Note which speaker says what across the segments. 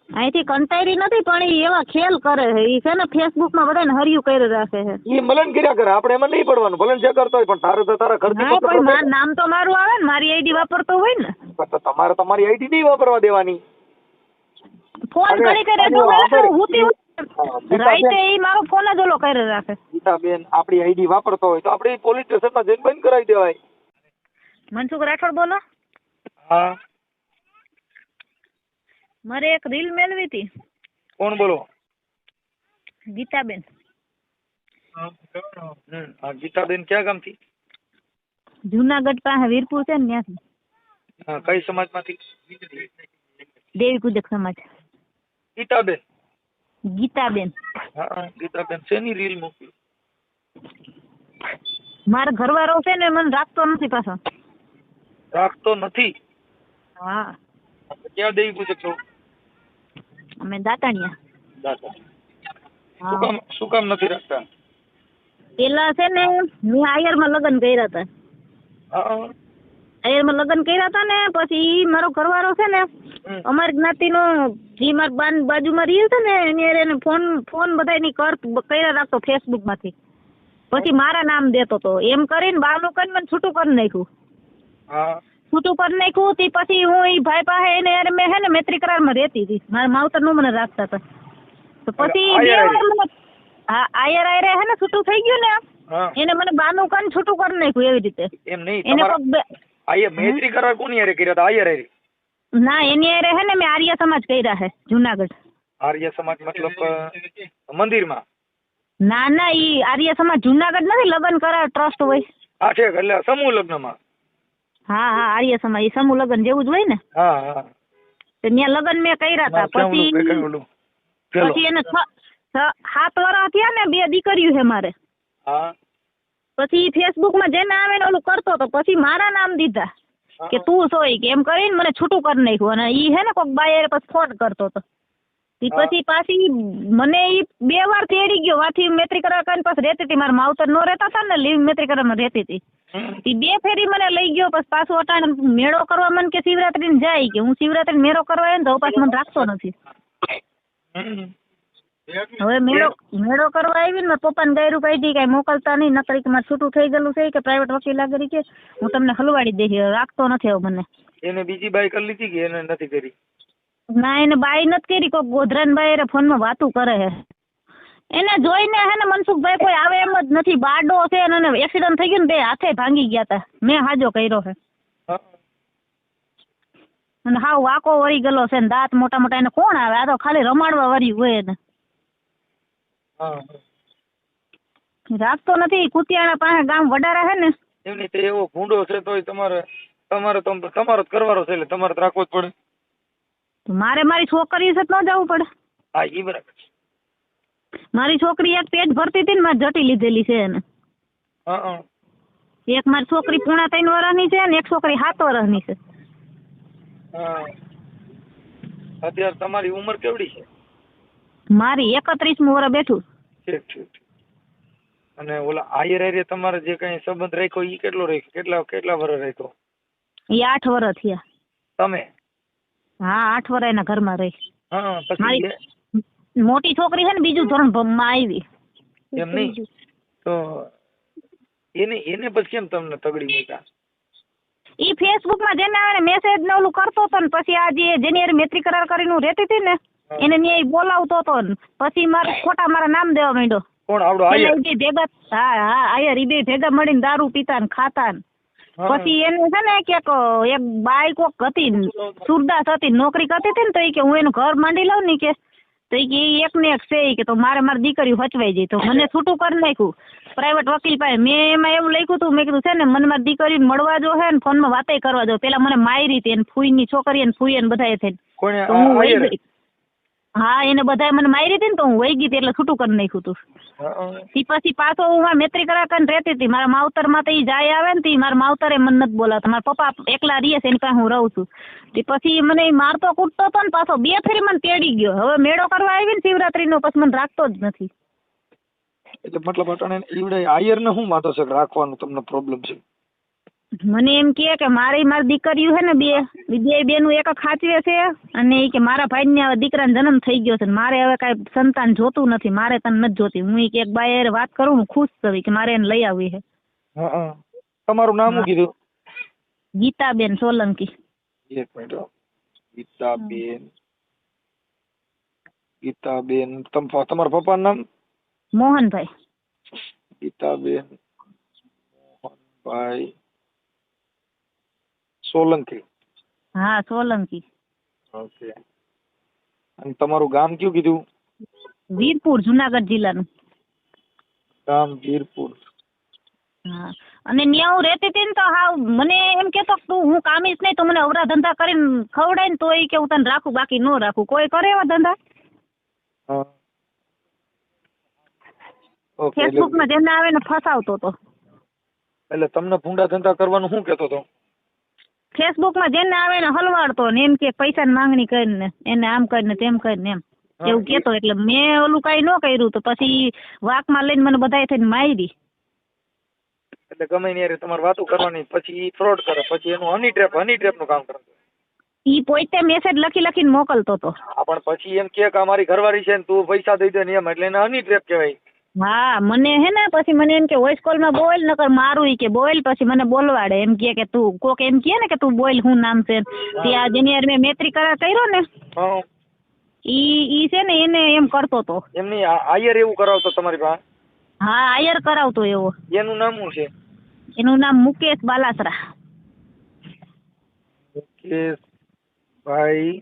Speaker 1: અહીંથી કંટાળી નથી પણ ઈ એવા ખેલ કરે છે. ઈ છે ને ફેસબુક માં બધાને હરિયું કરી રાખે છે.
Speaker 2: એ મલન કર્યા કરે, આપણે એમાં નહીં પડવાનું. ભલે જે કરતો હોય, પણ તારે તો તારા ઘરથી
Speaker 1: હા
Speaker 2: પકડ
Speaker 1: પણ નામ તો મારું આવે ને, મારી આઈડી વાપરતો હોય ને.
Speaker 2: તો તમારે તમારી આઈડી નહીં વાપરવા દેવાની.
Speaker 1: ફોન કરી કરે હું રાઈતે ઈ મારો ફોન જ ઓલો કરી રાખે.
Speaker 2: ગીતાબેન આપણી આઈડી વાપરતો હોય તો આપણે પોલીસ સ્ટેશનમાં જઈને બંધ કરાવી દેવાય.
Speaker 1: મનસુખ રાઠોડ બોલો.
Speaker 2: હા
Speaker 1: મારે એક રીલ મેળવી હતી.
Speaker 2: કોણ બોલો?
Speaker 1: ગીતાબેન.
Speaker 2: હા ગીતાબેન ક્યાં ગામથી?
Speaker 1: જુનાગઢ પાસે વીરપુર છે ને ત્યાંથી.
Speaker 2: હા કઈ સમાજમાંથી?
Speaker 1: દેવી પૂજક સમાજ.
Speaker 2: ગીતાબેન.
Speaker 1: ગીતાબેન.
Speaker 2: હા ગીતાબેન શેની રીલ મૂકી?
Speaker 1: મારો ઘરવાળો છે ને મને રાખતો નથી પાછો.
Speaker 2: રાખતો નથી?
Speaker 1: હા.
Speaker 2: ક્યાં દેવી પૂજક છો?
Speaker 1: અમે દાતાણિયા.
Speaker 2: દાતા. શું કામ નથી રાખતા?
Speaker 1: પેલા છે ને મેં આયરમાં લગ્ન કર્યા હતા. આયરમાં લગ્ન કર્યા હતા ને પછી મારો ઘરવાળો છે ને અમારી જ્ઞાતિનો જે મારા બાજુમાં રહે છે ને એને ફોન બધાની કર્યા રાખતો ફેસબુક માંથી. પછી મારા નામ દેતો તો. એમ કરીને બાનું કરીને મને છૂટું કરી નાખ્યું. છૂટું કરી નાખ્યું તે પછી હું એ ભાઈ પાસે એને મેં હે ને મૈત્રી કરારમાં રહેતી હતી. મારા માવતર નું મને રાખતા હતા. તો પછી હા આયર હે ને છૂટું થઈ ગયું ને એને મને બાનું કરીને છૂટું કરી નાખ્યું એવી રીતે.
Speaker 2: એમ નહીં આયર મૈત્રી કરાર કોની હારે કર્યા હતા? આયર હારે?
Speaker 1: ના એની હારે હે ને મેં આર્ય સમાજ કર્યા છે જુનાગઢ.
Speaker 2: આર્ય સમાજ મતલબ મંદિરમાં?
Speaker 1: ના ના ઈ આર્ય સમાજ જુનાગઢ નથી લગ્ન કરાર ટ્રસ્ટ હોય.
Speaker 2: હા છે એટલે સમૂહ લગ્નમાં.
Speaker 1: હા હા આર્ય સમાજ ઈ સમૂહ લગ્ન જેવું જ હોય ને.
Speaker 2: હા હા.
Speaker 1: તો ત્યાં લગ્ન મેં કર્યા હતા. પછી એને 7 વર્ષ થયા ને 2 દીકરીઓ છે મારે.
Speaker 2: હા.
Speaker 1: પછી ફેસબુક માં જેને આવે ને ઓલું કરતો તો પછી મારા નામ દીધા કે તું સોય કે એમ કરીને મને છૂટું કરી નાખ્યું. અને ઈ હે ને કોક બાય પછી ફોન કરતો હતો. પછી પાછી મને ઈ 2 વાર તેડી ગયો. વાથી મૈત્રી કરાર કરીને પાછી રહેતી હતી. મારા માવતર નો રહેતા હતા ને લીવ મૈત્રી કરારમાં રહેતી હતી. ઈ 2 ફેરી મને લઈ ગયો. પછી પાછું અટાણે મેળો કરવા મને કે શિવરાત્રી ને જાય કે હું શિવરાત્રી મેળો કરવા આવ્યો ને તો પાછું મને રાખતો નથી. હવે મેળો કરવા આવી ને પપ્પાને ગાયરું કાઢી કઈ મોકલતા નહીં નકરી કે મારે છૂટું થઈ ગયેલું છે કે પ્રાઇવેટ વકીલ આગળ કે હું તમને હલવાડી દઈશ. રાખતો નથી હવે મને.
Speaker 2: એને બીજી બાઈ કરી લીધી કે એને નથી કરી?
Speaker 1: ના એને બાઈ નથી કરી. કોઈ ગોધરાન બાઈ ફોનમાં વાતું કરે છે. એને જોઈને હે ને મનસુખભાઈ કોઈ આવે એમ જ નથી. બારડો છે અને એક્સિડન્ટ થઈ ગયું ને 2 હાથે ભાંગી ગયા હતા. મેં હાજો કર્યો છે. અને હાવ વાકો વળી ગયેલો છે ને દાંત મોટા મોટા. એને કોણ આવે? આ તો ખાલી રમાડવા વાળી હોય એને. રાખતો નથી. કુતિયાણા પાસે ગામ વડારા હે ને
Speaker 2: એમની તે એવો ભૂંડો છે તોય તમારો જ કરવાનો છે એટલે તમારે રાખવો જ પડે.
Speaker 1: મારે મારી છોકરી છે ન જવું પડે?
Speaker 2: હા ઈ બરાબર.
Speaker 1: મારી છોકરી એક પેજ ભરતી હતી ને મારે જટી લીધેલી છે એને. એક મારી છોકરી 3.5 વર્ષની છે ને એક છોકરી 7 વર્ષની છે.
Speaker 2: અત્યારે તમારી ઉંમર કેવડી છે?
Speaker 1: મારી 31મું વર્ષ બેઠું.
Speaker 2: ઠીક. અને ઓલા આયર તમારે જે કઈ સંબંધ રાખ્યો ઈ કેટલો રાખ્યો? કેટલા વર્ષ રાખ્યો?
Speaker 1: એ 8 વર્ષ થયા.
Speaker 2: તમે?
Speaker 1: હા 8 વર્ષ એના ઘરમાં રહી.
Speaker 2: પછી
Speaker 1: મોટી છોકરી છે ને બીજું ધોરણ માં આવી.
Speaker 2: એમ નહીં તો એને પછી કેમ તમને તગડી મૂક્યા?
Speaker 1: ઈ ફેસબુક માં જેને આવે ને મેસેજ ને ઓલું કરતો હતો ને પછી આ જેની હારે મૈત્રી કરાર કરીને રહેતી હતી ને એને ન્યાય બોલાવતો હતો ને પછી ખોટા મારા નામ દેવા માંડ્યો.
Speaker 2: કોણ આવડો આયર?
Speaker 1: ભેગા હા આયર ઈ 2 ભેગા મળીને દારૂ પીતા ને ખાતા ને પછી એને છે ને કે એક બાઈ કોક હતી સુરદાસ હતી નોકરી કરતી હતી ને તો ઈ કે હું એનું ઘર માંડી લઉં ને કે તો ઈ એક ને એક છે કે તો મારી દીકરી હચવાઈ જાય તો મને છૂટું કરી નાખ્યું પ્રાઇવેટ વકીલ પાસે. મેં એમાં એવું લખ્યું હતું મેં કીધું છે ને મને મારી દીકરીને મળવા જો હે ને ફોનમાં વાતે કરવા જો. પેલા મને મારી હતી એને ફૂઈની છોકરી એને ફૂઈ એને બધાએ થઈને હા એને બધાએ મને મારી હતી ને તો હું વહી ગઈ એટલે છૂટું કરી નાખ્યું હતું. પછી પાછો હું મૈત્રી કરાર કરીને રહેતી હતી. મારા માવતર માં તો ઈ જાય આવે ને મારા માવતરે મને નથી બોલાવતા. મારા પપ્પા એકલા રહીએ છે એની પાસે હું રહું છું. પછી મને મારતો કૂટતો હતો ને પાછો 2 ફેરી મને તેડી ગયો. હવે મેળો કરવા આવી ને શિવરાત્રી નો પછી મને રાખતો જ નથી.
Speaker 2: એટલે મતલબ અટાણે ઈવડે આયર ને શું વાંધો છે રાખવાનું તમને પ્રોબ્લેમ છે?
Speaker 1: મને એમ કે મારી દીકરીઓ છે ને બે બેનું એક ખાચવે છે અને ઈ કે મારા ભાઈને હવે દીકરાનો જન્મ થઈ ગયો છે ને મારે હવે કાંઈ સંતાન જોતું નથી, મારે તને નથી જોતી. હું ઈ કે એક બાઈ હારે વાત કરું, હું ખુશ છું કે મારે એને લઈ આવવી છે.
Speaker 2: હા, તમારું નામ શું કીધું?
Speaker 1: ગીતાબેન સોલંકી.
Speaker 2: એક મિનિટ હો. ગીતાબેન તમારા પપ્પાનું નામ?
Speaker 1: મોહનભાઈ.
Speaker 2: ગીતાબેન મોહનભાઈ સોલંકી.
Speaker 1: હા, સોલંકી.
Speaker 2: ઓકે. અને તમારું ગામ કયું કીધું?
Speaker 1: વીરપુર, જુનાગઢ જિલ્લાનું.
Speaker 2: ગામ વીરપુર.
Speaker 1: હા, અને ન્યા હું રહેતી હતી ને તો હાવ મને એમ કેતો તું હું કામીશ નહીં તો મને અવરા ધંધા કરીને ખવડાય ને તો એ કે હું તને રાખું, બાકી ન રાખું. કોઈ કરે એવા ધંધા?
Speaker 2: હા. ઓકે.
Speaker 1: ફેસબુકમાં જેમને આવે ને ફસાવતો હતો.
Speaker 2: એટલે તમને ભૂંડા ધંધા કરવાનું શું કહેતો હતો?
Speaker 1: ફેસબુકમાં જેને આવે ને હલવાડતો ને એમ કે પૈસાની માંગણી કરીને એને આમ કરીને તેમ કરીને એમ એવું કેતો. એટલે મેં ઓલું કઈ ન કર્યું તો પછી વાકમાં લઈને મને બધાય થઈને મારી.
Speaker 2: એટલે ગમે ને તમારે વાતો કરવાની, પછી ફ્રોડ કરે, પછી એનું હની ટ્રેપ નું કામ કરે.
Speaker 1: ઈ પોતે મેસેજ લખીને મોકલતો હતો.
Speaker 2: પણ પછી એમ કે અમારી ઘરવાળી છે ને તું પૈસા દઈ દે ને એમ, એટલે એને હની ટ્રેપ કહેવાય.
Speaker 1: હા, મને હે ને પછી મને એમ કે વોઇસ કોલમાં બોલ નકર મારું ઈ કે બોલ. પછી મને બોલવાડે એમ કે તું કોક એમ કે ને કે તું બોલ હું નામ છે ત્યાં જેની યાર મેં મૈત્રી કરાર કર્યો ને ઈ છે ને એને એમ કરતો હતો.
Speaker 2: એમની આયર એવું કરાવતો તમારી પાસે?
Speaker 1: હા, આયર કરાવતો એવો.
Speaker 2: એનું નામ શું છે?
Speaker 1: એનું નામ મુકેશ બાલાસરા.
Speaker 2: મુકેશભાઈ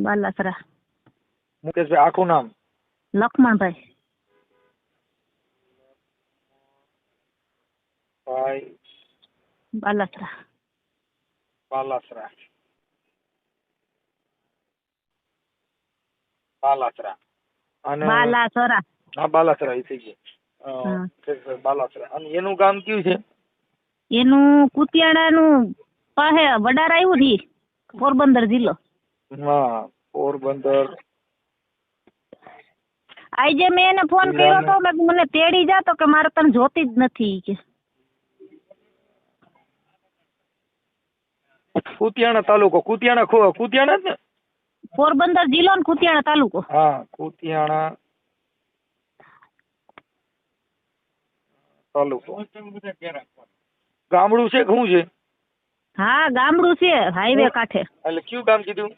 Speaker 1: બાલાસરા.
Speaker 2: મુકેશભાઈ આખું નામ?
Speaker 1: લક્ષ્મણભાઈ. બાલાસરા.
Speaker 2: બાલાસરા. બાલાસરા. અને
Speaker 1: બાલાસરા.
Speaker 2: હા, બાલાસરા એ થઈ ગઈ. બાલાસરા. અને એનું ગામ કયું છે?
Speaker 1: એનું કુતિયાણાનું પાસે વડાર આવ્યું છે, પોરબંદર જિલ્લો.
Speaker 2: હા, પોરબંદર.
Speaker 1: આજે મેં એને ફોન કર્યો તો મને તેડી જાતો કે મારે તને જોતી જ નથી કે.
Speaker 2: કુતિયાણા તાલુકો? કુતિયાણા જ ને?
Speaker 1: પોરબંદર જિલ્લો ને કુતિયાણા તાલુકો.
Speaker 2: હા, કુતિયાણા તાલુકો. ગામડું છે કે શું છે?
Speaker 1: હા, ગામડું છે, હાઈવે કાંઠે.
Speaker 2: એટલે કયું ગામ કીધું?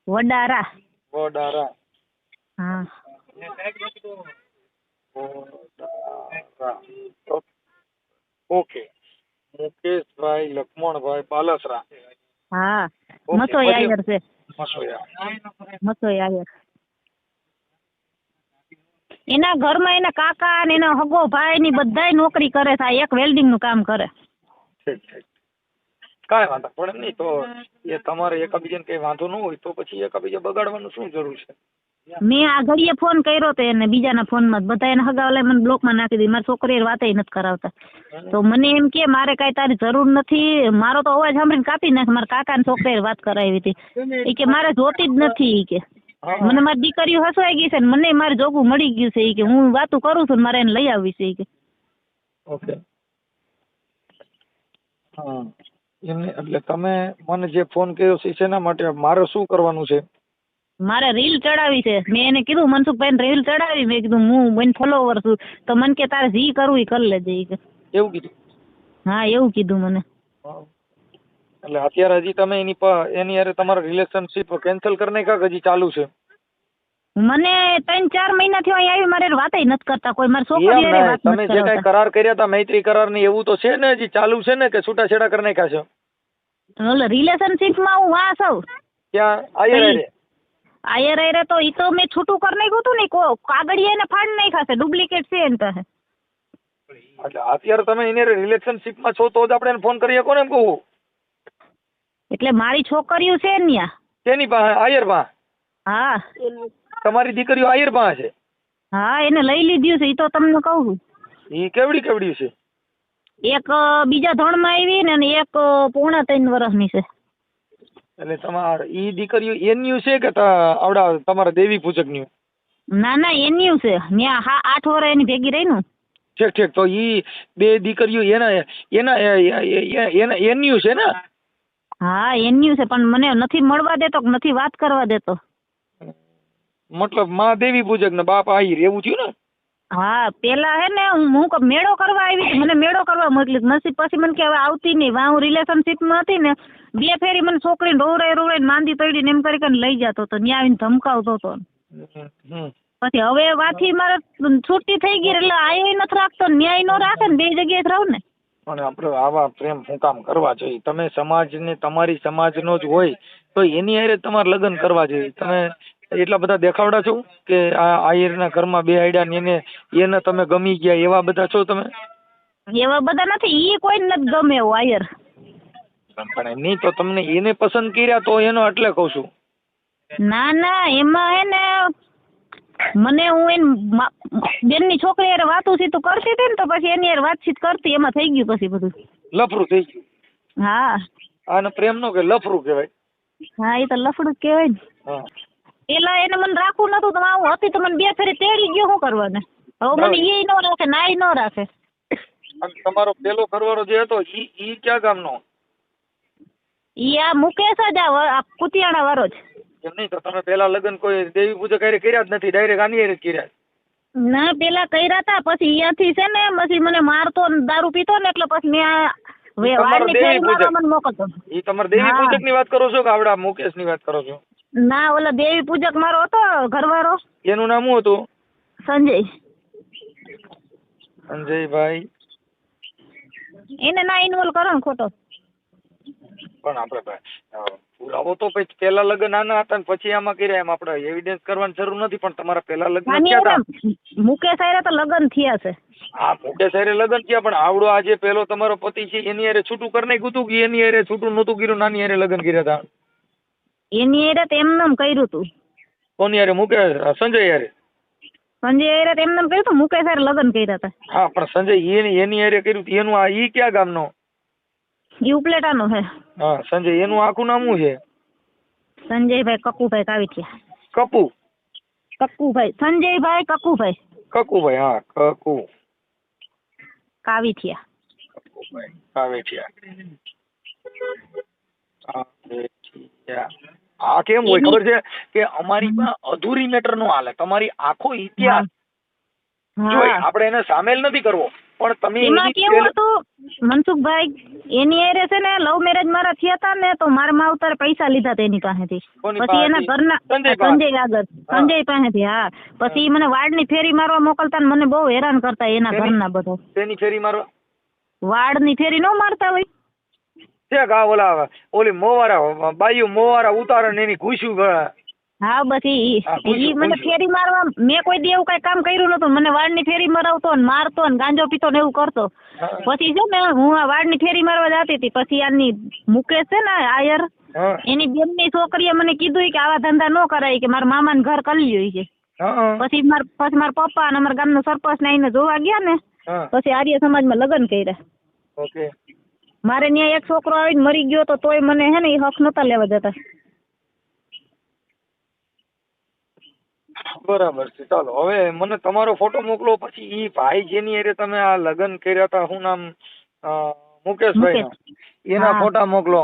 Speaker 1: વડારા.
Speaker 2: વડારા.
Speaker 1: હા.
Speaker 2: ઓકે. મુકેશભાઈ લક્ષ્મણભાઈ બાલાસરા.
Speaker 1: હા, મસોઈ આયર છે. મસોઈ આયર. એના ઘરમાં એના કાકા ને એના હગો ભાઈ ની બધાય નોકરી કરે છે. એક વેલ્ડિંગ નું કામ કરે.
Speaker 2: કાંઈ વાંધો પડે નહીં. તો એ તમારે એકાબીજાને કઈ વાંધો ન હોય તો પછી એકાબીજા બગાડવાનું શું જરૂર છે?
Speaker 1: મેં આ ઘડીએ ફોન કર્યો તો એને બીજાના ફોનમાં બધા એને હગાવલા મને બ્લોકમાં નાખી દીધી. મારી છોકરીએ વાતે નથી કરાવતા. તો મને એમ કે મારે કાંઈ તારી જરૂર નથી. મારો તો અવાજ સાંભળીને કાપી નાખ. મારા કાકાની છોકરીએ વાત કરાવી હતી. એ કે મારે જોતી જ નથી. એ કે મને મારી દીકરીઓ હસવાઈ ગઈ છે ને મને મારે જોગું મળી ગયું છે. એ કે હું વાતું કરું છું ને મારે એને લઈ આવવી છે. એ કે
Speaker 2: ઓકે. હા, એમને એટલે તમે મને જે ફોન કર્યો છે એના માટે મારે શું કરવાનું છે?
Speaker 1: મારે રીલ ચડાવી છે. મેં એને કીધું મનસુખભાઈ રીલ ચડાવી. મેં કીધું હું મને ફોલોવર છું તો મને કે તારે જી કરવું એ કરી લેજે. એવું
Speaker 2: કીધું?
Speaker 1: હા, એવું કીધું મને.
Speaker 2: એટલે અત્યારે હજી તમે એની હારે તમારો રિલેશનશિપ કેન્સલ કરી નાખ્યા કે હજી ચાલુ છે?
Speaker 1: મને 3-4 મહિનાથી અહીં આવી મારે વાતય નથી કરતા કોઈ. મારી છોકરી હારે વાત
Speaker 2: તમે જે કઈ કરાર કર્યા હતા મૈત્રી કરાર ને એવું તો છે ને હજી ચાલુ છે ને કે છૂટાછેડા કરી નાખ્યા છે?
Speaker 1: ઓલે રિલેશનશિપ માં હું વાં છું.
Speaker 2: ક્યાં? આયર
Speaker 1: આયર તો ઈ તો મેં છૂટું કરી નાખ્યું હતું ને. કાગળિયા એને ફાડી નાખ્યા છે. ડુપ્લિકેટ છે એમ પાસે.
Speaker 2: એટલે અત્યારે તમે એને રિલેશનશિપ માં છો તો જ આપણે ફોન કરીએ કોને એમ કહું?
Speaker 1: એટલે મારી છોકરીઓ છે ને ત્યાં.
Speaker 2: તેની પાસે? આયર પાસે?
Speaker 1: હા.
Speaker 2: તમારી દીકરીઓ આયર પાસે છે?
Speaker 1: હા, એને લઈ લીધું છે. ઈ તો તમને કહું છું.
Speaker 2: ઈ કેવડી છે?
Speaker 1: એક બીજા ધોરણમાં આવી ને એક 3.5 વર્ષની છે.
Speaker 2: એટલે તમારે ઈ દીકરીઓ એન્યુ છે કે આવડા તમારા દેવી પૂજક ન્યુ?
Speaker 1: ના એન્યુ છે. ત્યાં 8 વર્ષ એની ભેગી રહી ને.
Speaker 2: ઠીક તો ઈ બે દીકરીઓ એના એન્યુ છે ને?
Speaker 1: હા એન્યુ છે, પણ મને નથી મળવા દેતો કે નથી વાત કરવા દેતો.
Speaker 2: મતલબ માં દેવી પૂજક ને બાપ આહિર એવું થયું ને?
Speaker 1: હા પેલા હે ને હું મેળો કરવા આવી હતી, મને મેળો કરવા મોકલી નસીબ, પછી મને કે હવે આવતી નહીં. વા હું રિલેશનશીપમાં હતી ને, 2 ફેરી મને છોકરીને રોવડાઈને માંદી પડીને એમ કરીને લઈ જતો હતો, ત્યાં આવીને ધમકાવતો હતો. પછી હવે વાથી મારે છૂટી થઈ ગઈ એટલે આયો નથી રાખતો, ન્યાય નો રાખે ને 2 જગ્યાએ રહું ને.
Speaker 2: અને આપણે આવા પ્રેમ શું કામ કરવા જોઈએ? તમે સમાજને તમારી સમાજનો જ હોય તો એની હારે તમારે લગ્ન કરવા જોઈએ. તમે એટલા બધા દેખાવડા છો કે આ આહિરના ઘરમાં બેહાડ્યા ને એને તમે ગમી ગયા એવા બધા છો તમે?
Speaker 1: એવા બધા નથી, ઈ કોઈને નથી ગમે એવો આયર.
Speaker 2: પણ નહીં તો તમને એને પસંદ કર્યા તો એનો એટલે કહું છું.
Speaker 1: ના ના એમાં હે ને મને હું એની બેનની છોકરી હારે વાતું સીતું કરતી હતી ને, તો પછી એની હારે વાતચીત કરતી, એમાં થઈ ગયું પછી બધું
Speaker 2: લફરું થઈ ગયું.
Speaker 1: હા
Speaker 2: આને પ્રેમ નો કે લફરું કહેવાય.
Speaker 1: હા એ તો લફડું જ કહેવાય ને.
Speaker 2: હા
Speaker 1: પેલા એને મને રાખવું નતું તો હું હતી તો મને 2 ફેરી તેડી ગયો, શું કરવાને? હવે મને ઈ નો રાખે નાઈ નો રાખે.
Speaker 2: અને તમારો પેલો ઘરવાળો જે હતો ઈ ક્યાં ગામનો?
Speaker 1: ઈ આ મુકેશ જ આ કુતિયાણા વાળો જ.
Speaker 2: એમ નહીં તો તમે પેલા લગ્ન કોઈ દેવી પૂજક હારે કર્યા જ નથી, ડાયરેક્ટ આની હારે જ કર્યા?
Speaker 1: ના પેલા કર્યા હતા, પછી અહીંયાથી છે ને પછી મને મારતો ને દારૂ પીતો ને એટલે પછી મેં વાડની ફેરી મારવા મને મોકલતો.
Speaker 2: ઈ તમારે દેવી પૂજક ની વાત કરો છો કે આવડા મુકેશ ની વાત કરો છો?
Speaker 1: ના ઓલા દેવી પૂજક મારો હતો ઘરવાળો.
Speaker 2: એનું નામ શું હતું?
Speaker 1: સંજય.
Speaker 2: સંજયભાઈ.
Speaker 1: એને ના ઇન્વોલ્વ કરો ને ખોટો.
Speaker 2: પણ આપણે પુરાવો તો પછી પેલા લગ્ન આના હતા ને પછી આમાં કર્યા, એમ આપણે એવિડન્સ કરવાની જરૂર નથી. પણ તમારા પેલા લગ્ન ક્યાં હતા?
Speaker 1: મુકેશ હારે તો લગ્ન થયા છે.
Speaker 2: હા મુકેશ હારે લગ્ન થયા, પણ આવડો આજે પેલો તમારો પતિ છે એની હારે છૂટું કરી નાખ્યું હતું કે એની હારે છૂટું નહોતું કર્યું, નાની હારે લગ્ન કર્યા હતા?
Speaker 1: એની હારે તો એમને કર્યું હતું.
Speaker 2: કોની હારે? મુકેશ સંજય હારે?
Speaker 1: સંજય હારે એમને કર્યું હતું, મુકેશ હારે લગ્ન કર્યા હતા.
Speaker 2: હા પણ સંજય એની હારે કર્યું હતું એનું આ ઈ ક્યાં ગામનો?
Speaker 1: ઈ ઉપલેટાનો છે.
Speaker 2: હા સંજય, એનું આખું નામ શું છે?
Speaker 1: સંજયભાઈ કકુભાઈ કાવીઠિયા.
Speaker 2: કપુ?
Speaker 1: કકુભાઈ સંજયભાઈ કકુભાઈ.
Speaker 2: કકુભાઈ, હા કકુ
Speaker 1: કાવીઠિયા.
Speaker 2: કકુભાઈ કાવેઠિયા. આ કેમ હોય ખબર છે કે અમારી પાસે અધૂરી મેટર નો હાલે, તમારી આખો ઇતિહાસ જોઈ આપણે એને સામેલ નથી કરવો. પણ તમે
Speaker 1: એમાં કેવું હતું મનસુખભાઈ, એની હારે છે ને લવ મેરેજ મારા થયા હતા ને, તો મારા માવતરે પૈસા લીધા તેની પાસેથી. પછી એના ઘરના સંજય આગળ સંજય પાસેથી. હા પછી મને વાડની ફેરી મારવા મોકલતા ને મને બહુ હેરાન કરતા એના ઘરના બધા.
Speaker 2: તેની ફેરી મારવા?
Speaker 1: વાડની ફેરી નો મારતા હોય
Speaker 2: છે કા ઓલા ઓલી મોવારા બાયુ મોવારા ઉતારણ એની ઘૂસ્યું.
Speaker 1: હા બસ ઈ મને ફેરી મારવા, મેં કોઈ દી એવું કઈ કામ કર્યું નતું. મને વાડની ફેરી મરાવતો ને મારતો ને ગાંજો પીતો ને એવું કરતો. પછી છે ને હું આ વાડની ફેરી મારવા જતી હતી. પછી આની મુકેશ છે ને આયર, એની બેનની છોકરીએ મને કીધું કે આવા ધંધા ન કરાય, કે મારા મામાને ઘર કરી લ્યો કે. પછી મારા પપ્પા અને અમારા ગામનો સરપંચ ને આઈને જોવા ગયા ને, પછી આર્ય સમાજમાં લગ્ન કર્યા.
Speaker 2: ઓકે.
Speaker 1: મારે ત્યાં એક છોકરો આવીને મરી ગયો તો તોય મને હે ને એ હક નતા લેવા જતા.
Speaker 2: બરાબર છે. ચાલો હવે મને તમારો ફોટો મોકલો. પછી ઈ ભાઈ જેની હારે તમે આ લગ્ન કર્યા હતા, શું નામ? મુકેશભાઈ ના, એના ફોટા મોકલો.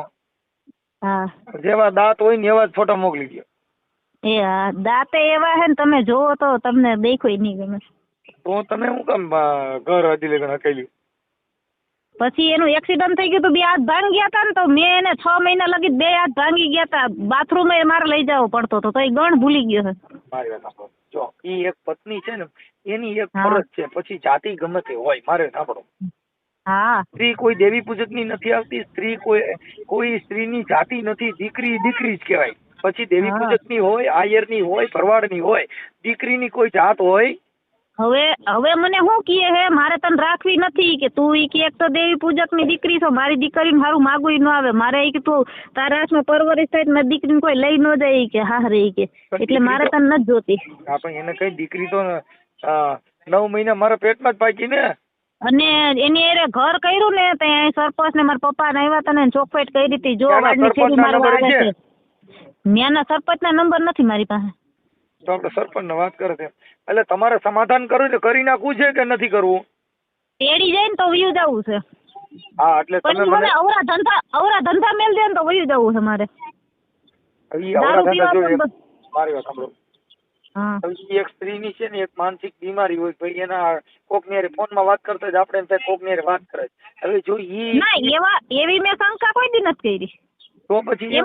Speaker 1: હા
Speaker 2: જેવા દાંત હોય ને એવા જ ફોટા મોકલી દો.
Speaker 1: એ હા દાંતે એવા હે ને તમે જોવો તો તમને દેખોય નહીં ગમે.
Speaker 2: તો તમે શું કામ ઘર હજી લગન હકેલ્યું?
Speaker 1: પછી એનું એક્સિડન્ટ થઈ ગયું તો 2 હાથ ભાંગી ગયા હતા ને, તો મેં એને 6 મહિના લગી 2 હાથ ભાંગી ગયા હતા. બાથરૂમ મારે લઈ જવો પડતો હતો, તો એ ગણ ભૂલી ગયો છે.
Speaker 2: મારી વાત સાંભળો. જો ઈ એક પત્ની છે ને, એની એક ફરજ છે. પછી જાતિ ગમે તે હોય, મારે સાંભળો.
Speaker 1: હા
Speaker 2: સ્ત્રી કોઈ દેવી પૂજક ની નથી આવતી. સ્ત્રી કોઈ સ્ત્રીની જાતિ નથી. દીકરી દીકરી જ કહેવાય. પછી દેવી પૂજક ની હોય, આયર ની હોય, ભરવાડ ની હોય, દીકરીની કોઈ જાત હોય.
Speaker 1: હવે મને શું કહે હે, મારે તને રાખવી નથી કે તું ઈ કે એક તો દેવી પૂજક ની દીકરી છો, મારી દીકરીને સારું માગું ન આવે. મારે ઈ કે તું તારા હાથમાં પરવરિશ થાય મારી દીકરીને કોઈ લઈ ન જાય કે હા રે કે, એટલે મારે તને નથી જોતી.
Speaker 2: આપણે એને કઈ દીકરી તો 9 મહિના મારા પેટમાં જ પાકી ને.
Speaker 1: અને એની એરે ઘર કર્યું ને ત્યાં સરપંચ ને મારા પપ્પા ને આવ્યા હતા ને ચોખવટ કરી હતી. જો વાડની ફેરી મારવા આવે છે. ત્યાંના સરપંચ ના નંબર નથી મારી પાસે.
Speaker 2: તો આપણે સરપંચ ને વાત કરે છે. એટલે તમારે સમાધાન કરવું એટલે કરી નાખવું છે કે નથી કરવું?
Speaker 1: તેડી જાય ને તો વયું જવું છે.
Speaker 2: હા એટલે તમે
Speaker 1: પછી મને અવરા ધંધા મેલ દે ને તો વયું જવું છે મારે.
Speaker 2: ઈ આવડા ધંધા જો મારી વાત સાંભળો.
Speaker 1: હા
Speaker 2: એક સ્ત્રીની છે ને એક માનસિક બીમારી હોય ભાઈ એના કોકની હારે ફોનમાં વાત કરતા જ આપણે એમ થાય કોકની હારે વાત કરે. હવે જો
Speaker 1: ના એવી મેં શંકા કોઈ દી નથી કરી.
Speaker 2: તો પછી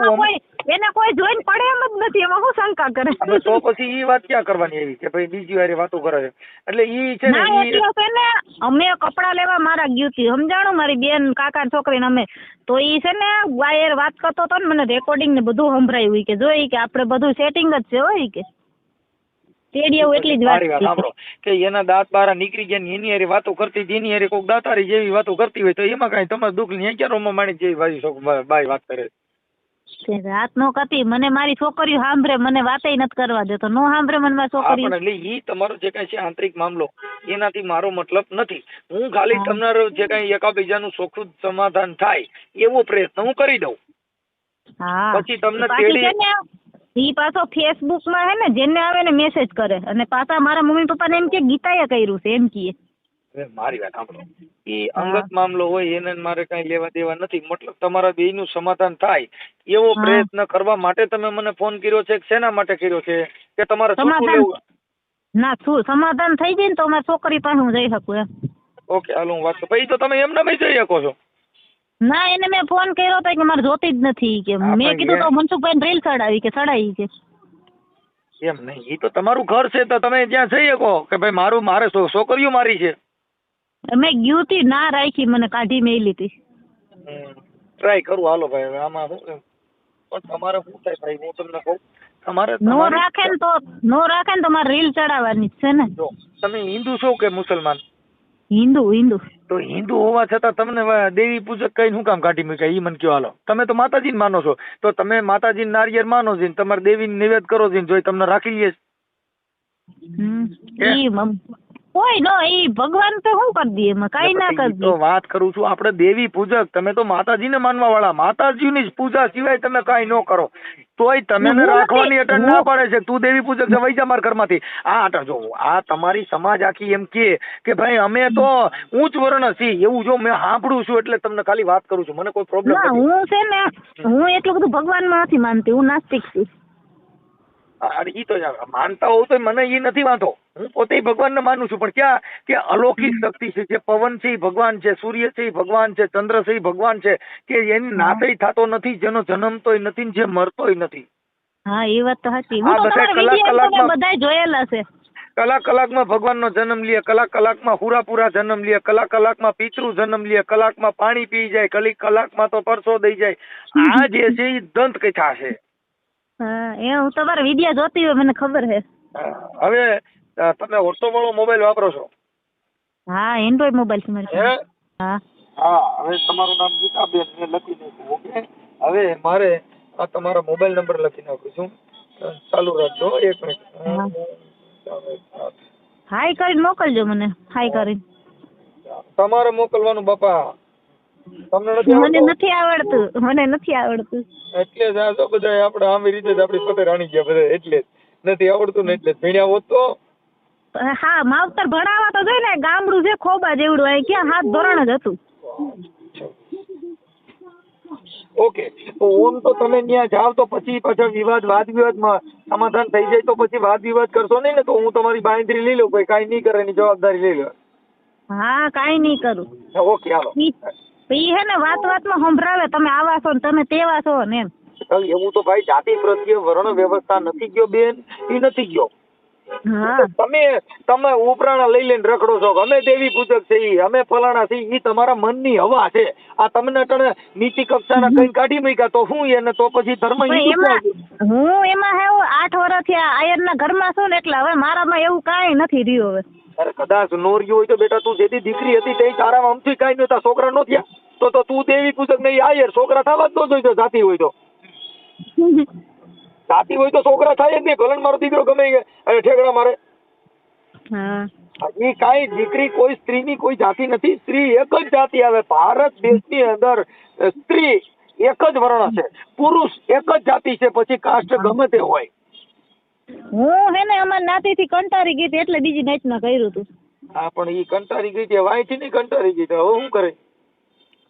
Speaker 1: એને કોઈ જોઈને પડે એમ જ નથી, એમાં શું શંકા કરે.
Speaker 2: તો પછી ઈ વાત ક્યાં કરવાની એવી કે ભાઈ બીજી વારે વાતો કરે છે એટલે ઈ છે ને
Speaker 1: એટલે છે ને અમે કપડા લેવા મારા ગયું હતી સમજાણું મારી બેન કાકા છોકરીને અમે તો ઈ છે ને વાયર વાત કરતો હતો ને મને રેકોર્ડિંગ ને બધું સંભળાયું કે જોઈ કે આપણે બધું સેટિંગ જ છે હોય કે તેડિયા એટલી જ વાત
Speaker 2: સાંભળો કે એના દાંત બારા નીકળી ગયા એની હારે વાતો કરતી એની હારે કોઈક દાતારી જેવી વાતો કરતી હોય તો એમાં કઈ તમારે દુઃખ નહીં ક્યાં રોમા માણી જેવી બાઈ વાત કરે
Speaker 1: રાત નો કતી મને મારી છોકરીઓ સાંભળે મને વાતે નથી કરવા દેતો નો સાંભળે મને મારી છોકરી
Speaker 2: એટલે ઈ તમારો જે કઈ છે આંતરિક મામલો એનાથી મારો મતલબ નથી. હું ખાલી તમારો જે કઈ એકાબીજાનું સુખદ સમાધાન થાય એવો પ્રયત્ન હું કરી દઉં. પછી તમને
Speaker 1: ઈ પાછો ફેસબુક માં હે ને જેને આવે ને મેસેજ કરે અને પાછા મારા મમ્મી પપ્પા ને એમ કે ગીતાએ કર્યું છે એમ કીએ.
Speaker 2: મારી વાત સાંભળો ઈ અંગત મામલો હોય એને મારે કઈ લેવા દેવા નથી. મતલબ તમારા બેયનું સમાધાન થાય એવો પ્રયત્ન કરવા માટે તમે મને ફોન કર્યો છે કે શેના માટે કર્યો છે કે તમારે છૂટું લેવું?
Speaker 1: ના સમાધાન થઈ જાય ને તો મારી છોકરી પાસે હું જઈ શકું એમ.
Speaker 2: ઓકે હાલો હું વાત પછી તો તમે એમના ભાઈ જઈ શકો છો.
Speaker 1: ના એને મેં ફોન કર્યો તો કે મારે જોતી જ નથી કે મેં કીધું તો મનસુખભાઈ રીલ ચડાવી કે ચડાવી કે
Speaker 2: એમ નહીં ઈ તો તમારું ઘર છે તો તમે ત્યાં જઈ શકો કે ભાઈ મારે છોકરીઓ મારી છે.
Speaker 1: મેં ગયું તી ના રાખી મને કાઢી મેલી હતી.
Speaker 2: ટ્રાય કરું હાલો ભાઈ હવે આમાં શું પણ તમારે શું થાય ભાઈ હું તમને કહું તમારે
Speaker 1: નો રાખે ને તો મારે રીલ ચડાવવાની છે ને.
Speaker 2: જો તમે હિન્દુ છો કે મુસલમાન?
Speaker 1: હિન્દુ.
Speaker 2: તો હિન્દુ હોવા છતાં તમને દેવી પૂજક કઈ શું કામ કાઢી મૂક્યા ઈ મને કયો હાલો. તમે તો માતાજીને માનો છો તો તમે માતાજીને નારિયેળ માનો છો તમારે દેવીને નિવેદ કરો છો જો તમને રાખી લઈએ
Speaker 1: કોઈ નો ઈ ભગવાન તો શું કરી દે એમાં કઈ ના કરી દે.
Speaker 2: તો વાત કરું છું આપણે દેવી પૂજક તમે તો માતાજીને માનવા વાળા માતાજીની જ પૂજા સિવાય તમે કઈ ન કરો તોય તમે રાખવાની અટક ના પડે છે તું દેવી પૂજક છે વૈજા માર ઘરમાંથી આ અટક જો આ તમારી સમાજ આખી એમ કે ભાઈ અમે તો ઊંચ વર્ણ છીએ એવું જો મેં સાંભળું છું એટલે તમને ખાલી વાત કરું છું મને કોઈ પ્રોબ્લેમ નથી.
Speaker 1: હું છે ને હું એટલું બધું ભગવાનમાં નથી માનતી હું નાસ્તિક છું.
Speaker 2: ઈ તો માનતા હોવ તો મને ઈ નથી વાંધો હું પોતે ભગવાનને માનું છું પણ ક્યાં કે અલૌકિક શક્તિ છે જે પવન છે એ ભગવાન છે સૂર્ય છે એ ભગવાન છે ચંદ્ર છે એ ભગવાન છે કે એની નાતે થતો નથી જેનો જન્મતોય નથી જે મરતોય નથી.
Speaker 1: હા એ વાત તો સાચી. હું તો તમારા વિડિયો બધાય જોયેલા છે.
Speaker 2: કલાકમાં ભગવાનનો જન્મ લે કલાકમાં હુરાપુરા જન્મ લે કલાકમાં પિતૃ જન્મ લે કલાકમાં પાણી પી જાય કલાકમાં તો પરસો દઈ જાય આ જે છે એ દંત કથા છે.
Speaker 1: હા એ હું તમારા વિડિયો જોતી હોય મને ખબર છે.
Speaker 2: હવે તમે ઓટો વાળો મોબાઈલ વાપરો છો?
Speaker 1: હા એન્ડ્રોઈડ મોબાઈલ છે મારી પાસે.
Speaker 2: હા હવે તમારું નામ ગીતાબેન મેં લખી નાખ્યું ઓકે. હવે મારે આ તમારો મોબાઈલ નંબર લખી નાખું છું ચાલુ રાખજો 1 મિનિટ.
Speaker 1: હાઈ કરીને મોકલજો મને હાઈ કરીને.
Speaker 2: તમારે મોકલવાનું બાપા
Speaker 1: મને નથી આવડતું.
Speaker 2: એટલે જ આ તો બધા આપણે આવી રીતે જ આપણી સાથે રાણી ગયા બધા એટલે જ નથી આવડતું ને એટલે ભણ્યા હોત તો
Speaker 1: હા માવતર ભણાવવા તો જોઈ ને ગામડું છે ખોબા જેવડું અહીં ક્યાં 7 ધોરણ જ હતું.
Speaker 2: ઓકે તો ઓમ તો તમે ત્યાં જાવ તો પછી પાછા વાદ વિવાદમાં સમાધાન થઈ જાય તો પછી વાદ વિવાદ કરશો નહીં ને તો હું તમારી બાંયધરી લઈ લઉં ભાઈ કાંઈ નહીં કરે એની જવાબદારી લઈ લો.
Speaker 1: હા કાંઈ નહીં કરું.
Speaker 2: ઓકે હાલો.
Speaker 1: ઈ હે ને વાતમાં સંભળાવે તમે આવા છો ને તમે તેવા છો ને એમ.
Speaker 2: એવું તો ભાઈ જાતિ પ્રત્યે વર્ણ વ્યવસ્થા નથી ગયો બેન એ નથી ગયો. તમે ઉપરાણા લઈ લઈને રખડો છો અમે દેવી પૂજક છે અમે ફલાણા છે ઈ તમારા મનની હવા છે. આ તમને નીચી કક્ષાના કઈ કાઢી મૂક્યા તો શું એને તો પછી ધર્મ
Speaker 1: હું એમાં હે 8 વર્ષથી આયરના ઘરમાં છું ને એટલે હવે મારામાં એવું કાંઈ નથી રહ્યું હવે.
Speaker 2: અરે કદાચ નો રહ્યું હોય તો બેટા તું જેથી દીકરી હતી તે તારામાં અમથી કાંઈ નતા છોકરા નો થયા તો તું દેવી પૂજક નહીં આયર છોકરા થવા જ ન જોઈતો જાતિ હોય તો જાતિ હોય તો છોકરા થાય જ નહીં. ભલન મારો દીકરો ગમે ઠેકડા મારે એ કાંઈ દીકરી કોઈ સ્ત્રીની કોઈ જાતિ નથી. સ્ત્રી એક જ જાતિ આવે ભારત દેશની અંદર સ્ત્રી એક જ વર્ણ છે પુરુષ એક જ જાતિ છે પછી કાસ્ટ ગમે તે હોય.
Speaker 1: હું હે ને અમાર નાતીથી કંટાળી ગઈ એટલે બીજી નાતના કર્યું હતું.
Speaker 2: હા પણ ઈ કંટાળી ગઈ છે, વાંચી નહીં કંટાળી ગઈ તો હવે શું કરે?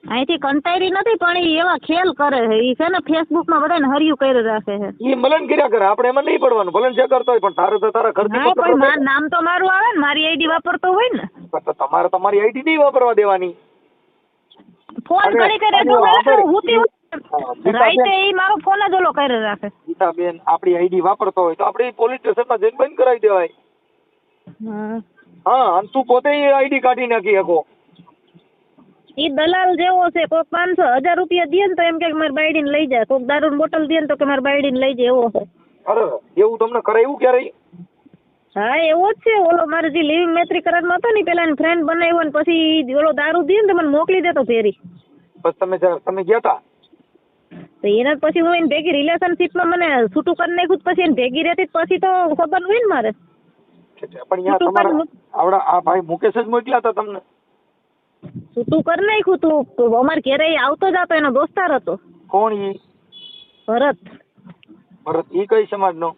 Speaker 1: અહીંથી કંટાળી નથી પણ ઈ એવા ખેલ કરે છે. ઈ છે ને ફેસબુક માં બધાને હરિયું કરી રાખે છે.
Speaker 2: ઈ મલન કર્યા કરે, આપણે એમાં નહીં પડવાનું. ભલે જે કરતો હોય પણ તારે તો તારા ઘરથી
Speaker 1: હા
Speaker 2: મતલબ
Speaker 1: પણ
Speaker 2: નથી.
Speaker 1: નામ તો મારું આવે ને, મારી આઈડી વાપરતો હોય ને.
Speaker 2: તો તમારે તમારી આઈડી નહીં વાપરવા દેવાની.
Speaker 1: ફોન
Speaker 2: અને
Speaker 1: કરી કરે
Speaker 2: અને
Speaker 1: તો
Speaker 2: આપણે
Speaker 1: હુતી રાઈતે ઈ મારો ફોન જ ઓલો કરી રાખે.
Speaker 2: ગીતાબેન આપણી આઈડી વાપરતો હોય તો આપણે પોલીસ સ્ટેશનમાં જઈને બંધ કરાવી દેવાય.
Speaker 1: હા
Speaker 2: હા અને તું પોતે આઈડી કાઢી નાખી શકો.
Speaker 1: ઈ દલાલ જેવો છે. કોક 500-1000 રૂપિયા દે ને તો એમ કે મારી બાયડીને લઈ જાય. કોક દારૂની બોટલ દે ને તો કે મારી બાયડીને લઈ જાય એવો છે.
Speaker 2: અરે એવું તમને કરાયું ક્યારે?
Speaker 1: હા એવો જ છે. ઓલો મારે જે લિવિંગ મૈત્રી કરારમાં હતો ને પેલા એની ફ્રેન્ડ બનાવ્યો ને પછી ઓલો દારૂ દે ને તો મને મોકલી દેતો ફેરી.
Speaker 2: બસ તમે ગયા તા
Speaker 1: તો એના પછી હું એને ભેગી રિલેશનશીપમાં મને છૂટું કરી નાખ્યું. પછી એને ભેગી રહેતી પછી તો ખબર હોય ને મારે.
Speaker 2: પણ યા તમારા આવડા આ ભાઈ મુકેશ જ મોકલ્યા હતા તમને?
Speaker 1: છૂટું કરી નાખ્યું તું. અમારે ઘરે આવતો જતો એનો દોસ્તાર હતો.
Speaker 2: કોણ ઈ?
Speaker 1: ભરત.
Speaker 2: ભરત ઈ કઈ સમાજનો?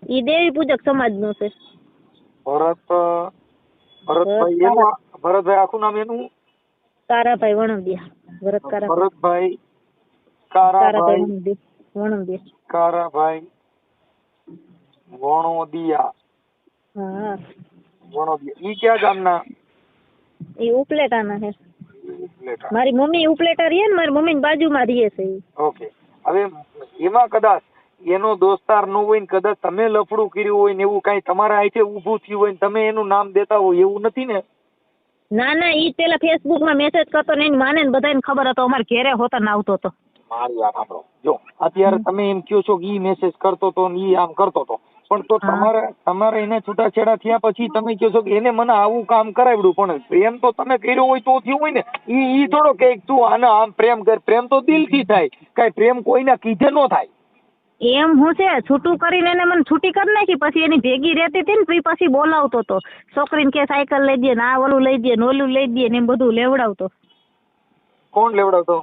Speaker 1: ઈ દેવી પૂજક સમાજનો છે.
Speaker 2: ભરતભાઈ એનું ભરતભાઈ આખું નામ એનું?
Speaker 1: કારાભાઈ વણોદિયા.
Speaker 2: ભરતભાઈ કારાભાઈ વણોદિયા.
Speaker 1: હા
Speaker 2: વણોદિયા ઈ ક્યાં ગામના?
Speaker 1: ઈ ઉપલેટાના છે. મારી મમ્મી ઉપલેટા રહે ને, મારી મમ્મી બાજુમાં રહે છે.
Speaker 2: ઓકે. હવે એમાં કદાચ એનો દોસ્તાર નો હોય ને કદાચ તમે લફડું કર્યું હોય ને એવું કઈ તમારા અહીંથી ઊભું થયું હોય ને તમે એનું નામ દેતા હોય એવું નથી ને?
Speaker 1: ના ના ઈ પેલા ફેસબુક માં મેસેજ કરતો ને એની માને ને બધાને ખબર હતો અમારે ઘેરે હોતા ને આવતો હતો. મારી
Speaker 2: વાત સાંભળો. જો અત્યારે તમે એમ કહો છો કે ઈ મેસેજ કરતો તો ને ઈ આમ કરતો તો, પણ તો તમારે એને છૂટાછેડા થયા પછી તમે કહો છો કે એને મને આવું કામ કરાવ્યું, પણ પ્રેમ તો તમે કર્યો હોય તો થયું હોય ને. ઈ થોડો કે તું આને આમ પ્રેમ કર. પ્રેમ તો દિલથી થાય, કઈ પ્રેમ કોઈના કીધે નો થાય.
Speaker 1: એમ હું છે છૂટું કરીને એને મને છૂટી કરી નાખી. પછી એની ભેગી રહેતી હતી ને પછી બોલાવતો હતો છોકરીને કે સાયકલ લઈ દે ને આ ઓલું લઈ દે ને ઓલું લઈ દે ને એમ બધું લેવડાવતો.
Speaker 2: કોણ લેવડાવતો?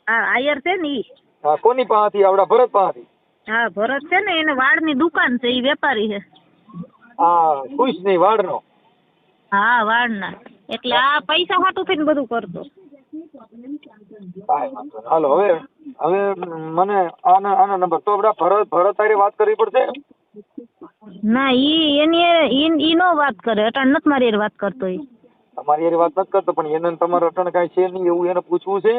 Speaker 1: હા આયર છે ને ઈ.
Speaker 2: હા કોની પાસેથી? આવડા ભરત પાસેથી?
Speaker 1: હા ભરત છે ને, એને વાળની દુકાન છે, ઈ વેપારી છે.
Speaker 2: હા ખુશ નહીં વાળનો? હા
Speaker 1: વાળના. એટલે આ પૈસા હાટું થઈને બધું કરતો.
Speaker 2: હાલો હવે મને આના નંબર તો આપડા ભરત હારે વાત કરવી પડશે.
Speaker 1: ના ઈ નો વાત કરે. અટાણ નથી મારી હારે વાત કરતો. ઈ
Speaker 2: તમારી હારે વાત નથી કરતો પણ એને તમારે અટાણ કઈ છે નહીં એવું એને પૂછવું છે.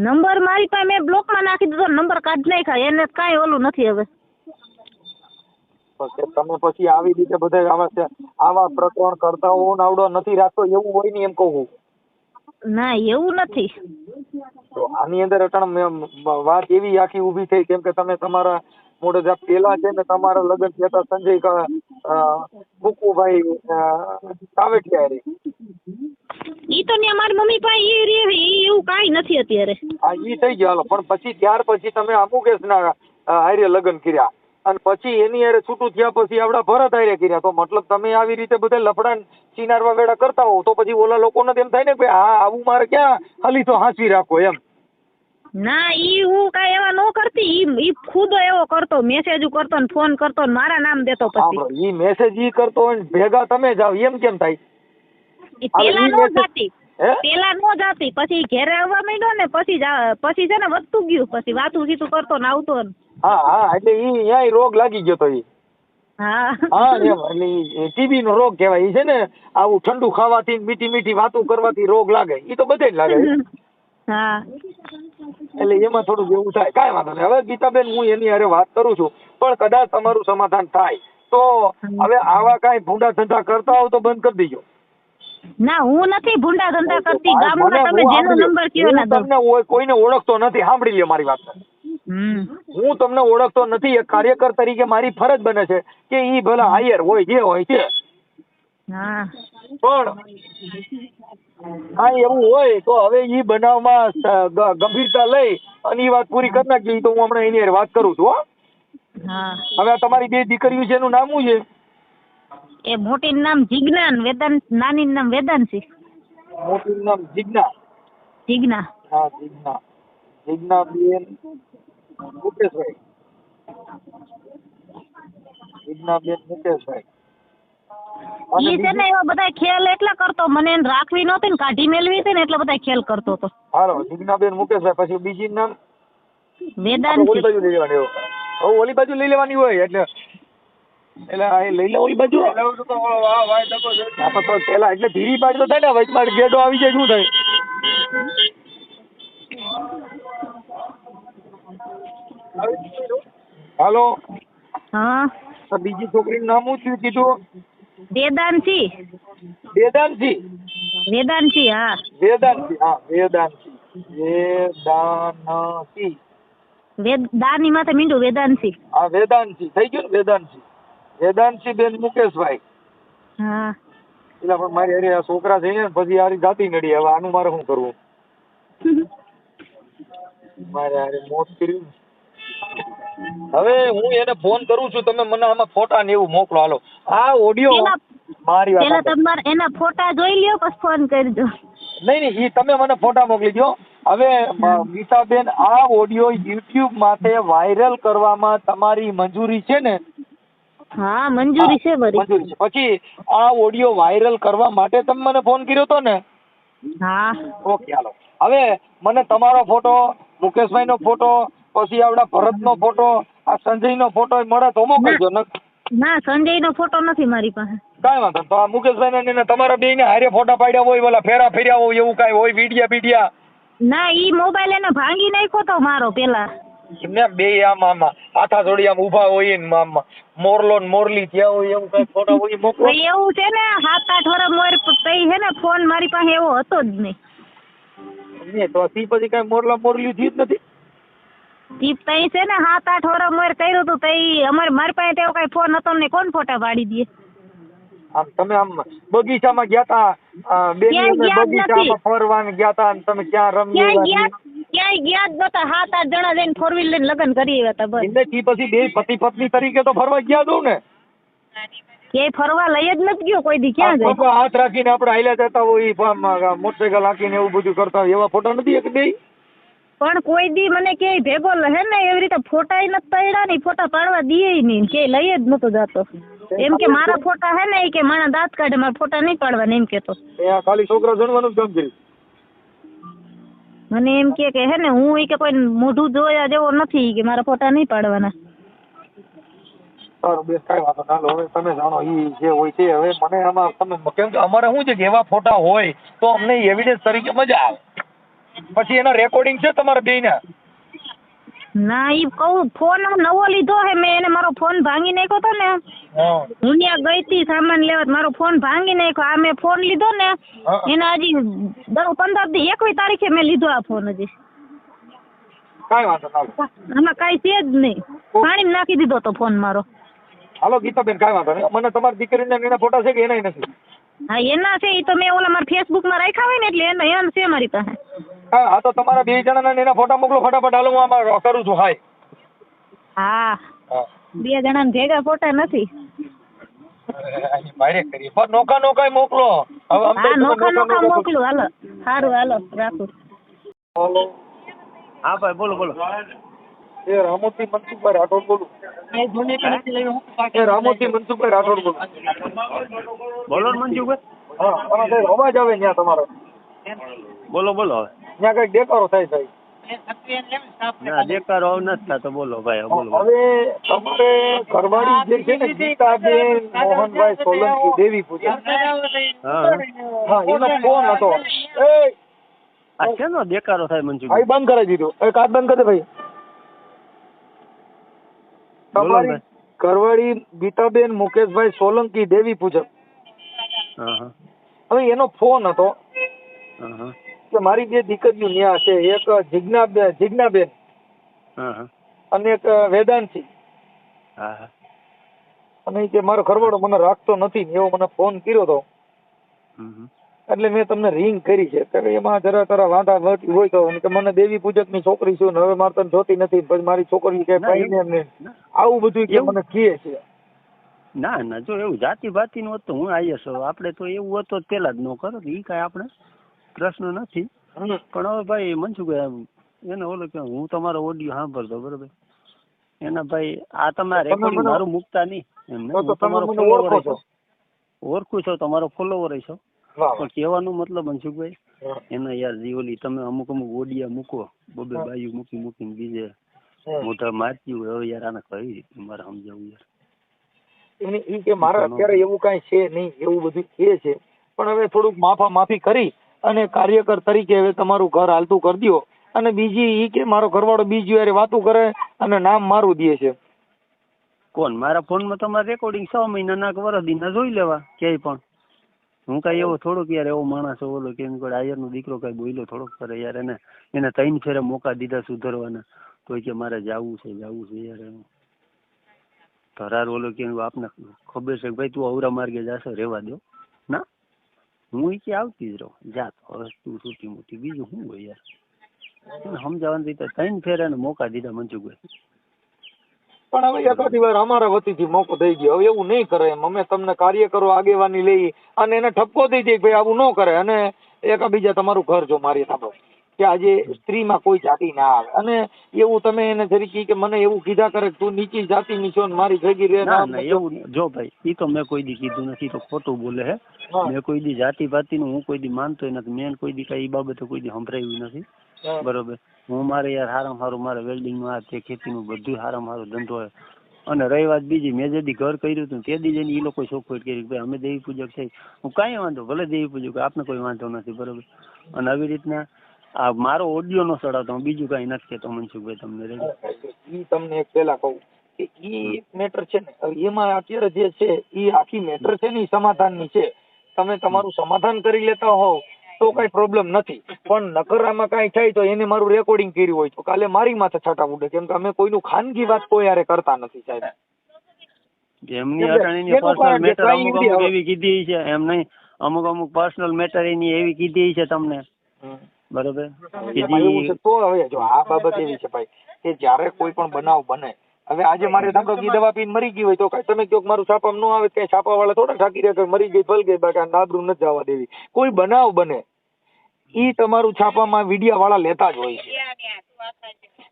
Speaker 1: નંબર મારી પાસે મેં બ્લોકમાં નાખી દીધો. નંબર કાઢી નાખ્યા. એને કાંઈ ઓલું નથી હવે.
Speaker 2: તમે પછી આવી રીતે બધા આવા પ્રકરણ કરતા હો ને આવડો નથી રાખતો એવું હોય ને એમ કહું.
Speaker 1: ના એવું નથી.
Speaker 2: તો આની અંદર અટાણ વાત એવી આખી ઊભી થઈ કેમ કે તમે તમારા મોઢે પેલા છે ને તમારા લગ્ન થયા હતા સંજય કુકુભાઈ કાવટિયા રે.
Speaker 1: ઈ તો ને મારી મમ્મી પાસે ઈ રે એવું કાઈ નથી અત્યારે.
Speaker 2: હા ઈ થઈ ગયો હાલો. પણ પછી ત્યાર પછી તમે આ મુકેશ ના હારે લગ્ન કર્યા અને પછી એની હારે છૂટું થયા પછી આપડા ભરત હારે કર્યા. તો મતલબ તમે આવી રીતે બધા લફડા ચીનારવા વેડા કરતા હો તો પછી ઓલા લોકોને એમ થાય ને કે હા આવું મારે ક્યાં ખાલી તો હાંસવી રાખો એમ.
Speaker 1: ના ઈ હું કાઈ એવા નો કરતી. ઈ ખુદ એવો કરતો, મેસેજ કરતો ને ફોન કરતો ને મારા નામ દેતો. પછી
Speaker 2: ઈ મેસેજ ઈ કરતો હોય ભેગા તમે જાવ એમ કેમ થાય?
Speaker 1: પેલા નો જાતી પછી ઘેરે આવવા માંડ્યો ને પછી છે ને વધતું ગયું. પછી વાતું સીતું કરતો ને આવતો ને.
Speaker 2: હા એટલે ઈ ન્યાય રોગ લાગી ગયો તો ઈ.
Speaker 1: હા
Speaker 2: એમ એટલે ટીબી નો રોગ કહેવાય. ઈ છે ને આવું ઠંડુ ખાવાથી મીઠી મીઠી વાતો કરવાથી રોગ લાગે. ઈ તો બધે જ લાગે.
Speaker 1: હા
Speaker 2: એટલે એમાં થોડું એવું થાય. કાંઈ વાંધો નહીં. હવે ગીતાબેન હું એની હારે વાત કરું છું પણ કદાચ તમારું સમાધાન થાય તો હવે આવા કાંઈ ભૂંડા ધંધા કરતા હોવ તો બંધ કરી દેજો.
Speaker 1: ના હું નથી ભૂંડા ધંધા કરતી. ગામમાં તમે જેનો નંબર કયો ના દો.
Speaker 2: તમને કોઈને ઓળખતો નથી. સાંભળી લ્યો મારી વાત. હું તમને ઓળખતો નથી. એક કાર્યકર તરીકે મારી ફરજ બને છે કે ઈ ભલા હાયર હોય જે હોય છે. પણ કાંઈ એવું હોય તો હવે ઈ બનાવમાં ગંભીરતા લઈ અને ઈ વાત પૂરી કરી નાખી. તો હું હમણાં એની હારે વાત કરું છું. હવે તમારી બે દીકરીઓ છે એનું નામ શું છે?
Speaker 1: એ મોટી નામ જીજ્ઞા ને વેદાંત, નાની નામ વેદાંશી.
Speaker 2: મોટી નામ જીજ્ઞા.
Speaker 1: જીજ્ઞા.
Speaker 2: હા જીજ્ઞા. જીજ્ઞા બેન મુકેશભાઈ. જીજ્ઞા બેન મુકેશભાઈ.
Speaker 1: ઈ છે ને એવા બધા ખેલ એટલા કરતો, મને એને રાખવી નહોતી ને કાઢી મેળવી હતી ને એટલે બધા ખેલ કરતો હતો.
Speaker 2: હાલો જિજ્ઞાબેન મુકેશભાઈ, પછી બીજી નામ
Speaker 1: વેદાંત
Speaker 2: ઓલી બાજુ લઈ લેવાની હોય. હવે ઓલી બાજુ લઈ લેવાની હોય એટલે આ લઈ લે ઓલી બાજુ. તો પેલા એટલે ધીરી બાજુ તો થાય ને, વચમાં ગેડો આવી જાય શું થાય? હાલો
Speaker 1: હા
Speaker 2: તો બીજી છોકરીનું નામ શું કીધું?
Speaker 1: વેદાંશી.
Speaker 2: વેદાંશી.
Speaker 1: વેદાંશી હા.
Speaker 2: વેદાંશી હા વેદાંશી. વેદાંશી.
Speaker 1: દાની માથે મીંડું વેદાંશી.
Speaker 2: હા વેદાંશી થઈ ગયું ને વેદાંશી. વેદાંશી બેન મુકેશભાઈ.
Speaker 1: હા
Speaker 2: એટલે પણ મારી અરે આ છોકરા થઈ ને પછી આરી જાતી નડી. હવે આનું મારે શું કરવું? મારે અરે મોત કર્યું. હવે હું એને ફોન કરું છું, તમે મને આમાં ફોટા ને એવું મોકલો. હાલો આ ઓડિયો મારી વાત
Speaker 1: પેલા તમારે એના ફોટા જોઈ લ્યો પછી ફોન કરજો.
Speaker 2: નહીં ઈ તમે મને ફોટા મોકલી દો. હવે ગીતાબેન આ ઓડિયો યુટ્યુબ માટે વાયરલ કરવામાં તમારી મંજૂરી છે ને?
Speaker 1: હા મંજૂરી છે બરી.
Speaker 2: મંજૂરી છે. પછી આ ઓડિયો વાયરલ કરવા માટે તમે મને ફોન કર્યો તો ને?
Speaker 1: હા
Speaker 2: ઓકે હાલો. હવે મને તમારો ફોટો, મુકેશભાઈ નો ફોટો, પછી આવડા ભરત નો ફોટો, આ સંજય નો ફોટો મળે તો મોકલજો.
Speaker 1: ના સંજય નો ફોટો નથી મારી પાસે.
Speaker 2: કાંઈ વાંધો. તો આ મુકેશભાઈ ને તમારા બે ને હારે ફોટા પાડ્યા હોય, ઓલા ફેરા ફેર્યા હોય એવું કાંઈ હોય વિડિયા બીડિયા?
Speaker 1: ના ઈ મોબાઈલ એને ભાંગી નાખ્યો તો મારો પેલા.
Speaker 2: ને બે આમ હાથા જોડી આમ ઊભા હોય ને આમ મોરલો ને મોરલી થયા હોય એવું કઈ ફોટા હોય મોકલો.
Speaker 1: એવું છે ને 7-8 વર્ષ મોર પઈ હે ને ફોન મારી પાસે એવો હતો જ નહીં.
Speaker 2: તો તી પછી કઈ મોરલા મોરલી થયું જ નથી.
Speaker 1: ઈ તઈ છે ને 7-8 વર્ષ મોર કર્યું હતું તઈ મારી પાસે તેવો કઈ ફોન હતો ને કોણ ફોટા પાડી દે?
Speaker 2: આમ તમે આમ બગીચામાં ગયા તા બગીચામાં ફરવા ગયા તા તમે ક્યાં રમી?
Speaker 1: ક્યાંય ગયા જ નતા. 7-8 જણા જઈને 4 વ્હીલ લઈને લગ્ન કરી આવ્યા હતા બસ.
Speaker 2: એટલે તી પછી બે પતિ પત્ની તરીકે તો ફરવા ગયા દઉં ને?
Speaker 1: ક્યાંય ફરવા લઈ જ નથી ગયો કોઈ દી. ક્યાં જાય?
Speaker 2: હાથ રાખીને આપણે હાલ્યા જતા હોય, મોટરસાયકલ હાંકીને એવું બધું કરતા હોય, એવા ફોટા નથી એક બે?
Speaker 1: પણ કોઈ દી મને કે ભેગો હે ને એવી રીતે ફોટા નથી પાડ્યા ને ફોટા પાડવા દે નહીં કે લઈ જ નતો જાતો. એમ કે મારા ફોટા હે ને કે મારા દાંત કાઢે, મારા ફોટા નહીં પાડવાના એમ કેતો.
Speaker 2: ખાલી છોકરા જણવાનું કામ કર્યું.
Speaker 1: મને એમ કે હે ને હું કે કોઈ મોઢું જોયા જેવો નથી કે મારા ફોટા નહીં પાડવાના.
Speaker 2: સારું બેન કાંઈ વાંધો ના. હવે તમે જાણો ઈ જે હોય છે. હવે મને આમાં તમે કેમ કે અમારે શું છે કે એવા ફોટા હોય તો અમને એવિડન્સ તરીકે મજા આવે. પછી એના રેકોર્ડિંગ છે તમારા બેયના?
Speaker 1: ના ઈ કહું ફોન નવો લીધો હે મેં, એને મારો ફોન ભાંગી નાખ્યો તો ને. હું ત્યાં ગઈ હતી સામાન લેવા, મારો ફોન ભાંગી નાખ્યો. આ મેં ફોન લીધો ને એના હજી 10-15 દી 21 તારીખે મેં લીધો આ ફોન. હજી
Speaker 2: કાંઈ વાંધો ના.
Speaker 1: આમાં કાંઈ છે જ નહીં. પાણીમાં નાખી દીધો તો ફોન મારો.
Speaker 2: હાલો ગીતાબેન કાંઈ વાંધો નહીં. મને તમારી દીકરીના એના ફોટા છે કે એનાય નથી?
Speaker 1: હા એના છે. ઈ તો મેં ઓલા મારા ફેસબુકમાં રાખ્યા હોય ને એટલે એના છે મારી પાસે.
Speaker 2: હા તો તમારા બે જણાના એના ફોટા મોકલો ફટાફટ. હાલો હું આમાં કરું છું. હાય
Speaker 1: હા 2 જણાના ભેગા ફોટા નથી.
Speaker 2: નોકા મોકલો.
Speaker 1: હા નોકા મોકલું. હાલો સારું હાલો રાખું.
Speaker 2: હાલો
Speaker 3: હા ભાઈ બોલો બોલો.
Speaker 2: એ રામોથી મનસુખભાઈ રાઠોડ બોલું. રામોથી મનસુખભાઈ રાઠોડ બોલું.
Speaker 3: બોલો મનસુખભાઈ.
Speaker 2: હા સાહેબ અવાજ આવે ત્યાં તમારો.
Speaker 3: બોલો બોલો.
Speaker 2: ત્યાં કઈક દેખાડો થાય સાહેબ.
Speaker 3: ના દેખાડો નથી થતો. બોલો ભાઈ બોલો.
Speaker 2: હવે તમારે ઘરવાળી જે છે ને ગીતાબેન મોહનભાઈ સોલંકી દેવી પૂજા, હા એનો ફોન હતો.
Speaker 3: આ શેનો દેખાડો થાય મનસુખભાઈ?
Speaker 2: ભાઈ બંધ કરાવી દીધું. એક હાથ બંધ કરી દે ભાઈ. તમારી ઘરવાળી ગીતાબેન મુકેશભાઈ સોલંકી દેવી પૂજક, હવે એનો ફોન હતો કે મારી બે દીકરીઓ ન્યા છે, એક જિજ્ઞાબેન અને એક વેદાંશી, અને કે મારો ઘરવાળો મને રાખતો નથી એવો મને ફોન કર્યો હતો. એટલે મેં તમને રિંગ કરી છે. એમાં જરા તારા વાંધા વળતી હોય તો કે મને દેવી પૂજક ની છોકરી છું ને હવે મારે તને જોતી નથી, પછી મારી છોકરી કે ભાઈ આવું બધું કે મને કહે છે.
Speaker 3: ના ના જો એવું જાતિ ભાતી નું હોત તો હું આવીશ. આપડે તો એવું હતો પેલા જ ન કરો. ઈ કઈ આપણે પ્રશ્ન નથી. પણ હવે ભાઈ મનસુખભાઈ એને ઓલો કે હું તમારો ઓડિયો સાંભળતો બરોબર એના ભાઈ આ તમારે રેકોર્ડિંગ મારું મૂકતા નહીં. એમને તમારો ઓળખું છો, તમારો ફોલોવર છો.
Speaker 2: વાહ
Speaker 3: પણ કહેવાનો મતલબ મનસુખભાઈ
Speaker 2: વાહ.
Speaker 3: એના યાર જે ઓલી તમે અમુક ઓડિયા મૂકો, બબે બાયું મૂકીને બીજે મોઢા મારતી હોય, હવે યાર આને કઈ રીતે મારે સમજાવું યાર.
Speaker 2: એને ઈ કે મારે અત્યારે એવું કઈ છે નહીં, એવું બધું કે છે, પણ હવે થોડુંક માફી કરી અને કાર્યકર તરીકે હવે તમારું ઘર હાલતું કરી દો. અને બીજી ઈ કે મારો ઘરવાળો બીજી યારે વાતું કરે અને નામ મારું દે છે.
Speaker 3: કોણ? મારા ફોનમાં તમારે રેકોર્ડિંગ 6 મહિના વર્ષ દીના જોઈ લેવા ક્યાંય પણ. હું કઈ એવો થોડોક યાર એવો માણસ ઓલો કેમ કે આયર નો દીકરો કઈ બોલ્યો થોડોક કરે યાર. એને 3 ફેરે મોકા દીધા સુધરવાના, તો કે મારે જાવું છે યાર. ધરાર ઓલો કે આપને ખબર છે ભાઈ તું અવરા માર્ગે જાશો, રેવા દો. ના, હું કે આવતી જ રહું, જા તો હવે તું છૂટી મોટી, બીજું શું હોય યાર. સમજાવવાની રીતે 3 ફેરે એને મોકા દીધા મંજુભાઈ.
Speaker 2: પણ હવે એકાદી વાર અમારા વતીથી મોકો થઈ ગયો, હવે એવું નહીં કરે એમ. અમે તમને કાર્યકરો આગેવાની લઈ અને એને ઠપકો દઈ દઈએ ભાઈ આવું ન કરે. અને એકાબીજા તમારું ઘર જો મારી સાંભળો કે આજે સ્ત્રીમાં કોઈ જાતિ ના આવે, અને એવું તમે એને જરી કે મને એવું કીધા કરે તું નીચી જાતિની છો ને મારી ભેગી રે.
Speaker 3: ના એવું જો ભાઈ, ઈ તો મેં કોઈ દી કીધું નથી, તો ખોટું બોલે હે. મેં કોઈ દી જાતિ પાતિનું હું કોઈ દી માનતો નથી. મેં કોઈ દી કઈ બાબતે કોઈ દી સંભળાવ્યું નથી. બરોબર. હું મારે યાર હારામાં હારું મારે વેલ્ડિંગ નું આ તે ખેતીનું બધું હારામાં હારું ધંધો હોય. અને રહી વાત બીજી, મેં જે દી ઘર કર્યું હતું તે દી જઈને એ લોકો ચોખવટ કરી ભાઈ અમે દેવી પૂજક છે. હું કાંઈ વાંધો, ભલે દેવી પૂજક, આપને કોઈ વાંધો નથી. બરોબર. અને આવી રીતના આ મારો ઓડિયો નો સડાવતો, હું બીજું કઈ નથી કેતો મનસુખભાઈ તમને.
Speaker 2: ઈ તમને એક પેલા કહું કે ઈ મેટર છે ને એમાં અત્યારે જે છે ઈ આખી મેટર છે ને ઈ સમાધાનની છે. તમે તમારું સમાધાન કરી લેતા હોવ તો કઈ પ્રોબ્લેમ નથી, પણ નકરામાં કઈ થાય તો એને મારું રેકોર્ડિંગ કર્યું હોય તો કાલે મારી માથે છાંટા ઉડે. કેમ કે અમે કોઈનું ખાનગી વાત કોઈ યારે કરતા નથી સાહેબ.
Speaker 3: એમની અટાણીની પર્સનલ મેટર અમુક એવી કીધી છે, એમ નહીં, અમુક પર્સનલ મેટર એની એવી કીધી છે તમને. બરોબર.
Speaker 2: તો હવે જો આ બાબત એવી છે ભાઈ કે જયારે કોઈ પણ બનાવ બને, હવે આજે મારે સાંભળો દવા પીને મરી ગઈ હોય તો કઈ તમે કહો મારું છાપામાં ન આવે, કઈ છાપા વાળા થોડા ઠાકી રહ્યા મરી ગઈ ભલ ગઈ, બાકી નાબરું નથી જવા દેવી. કોઈ બનાવ બને ઈ તમારું છાપામાં વિડિયા વાળા લેતા જ હોય છે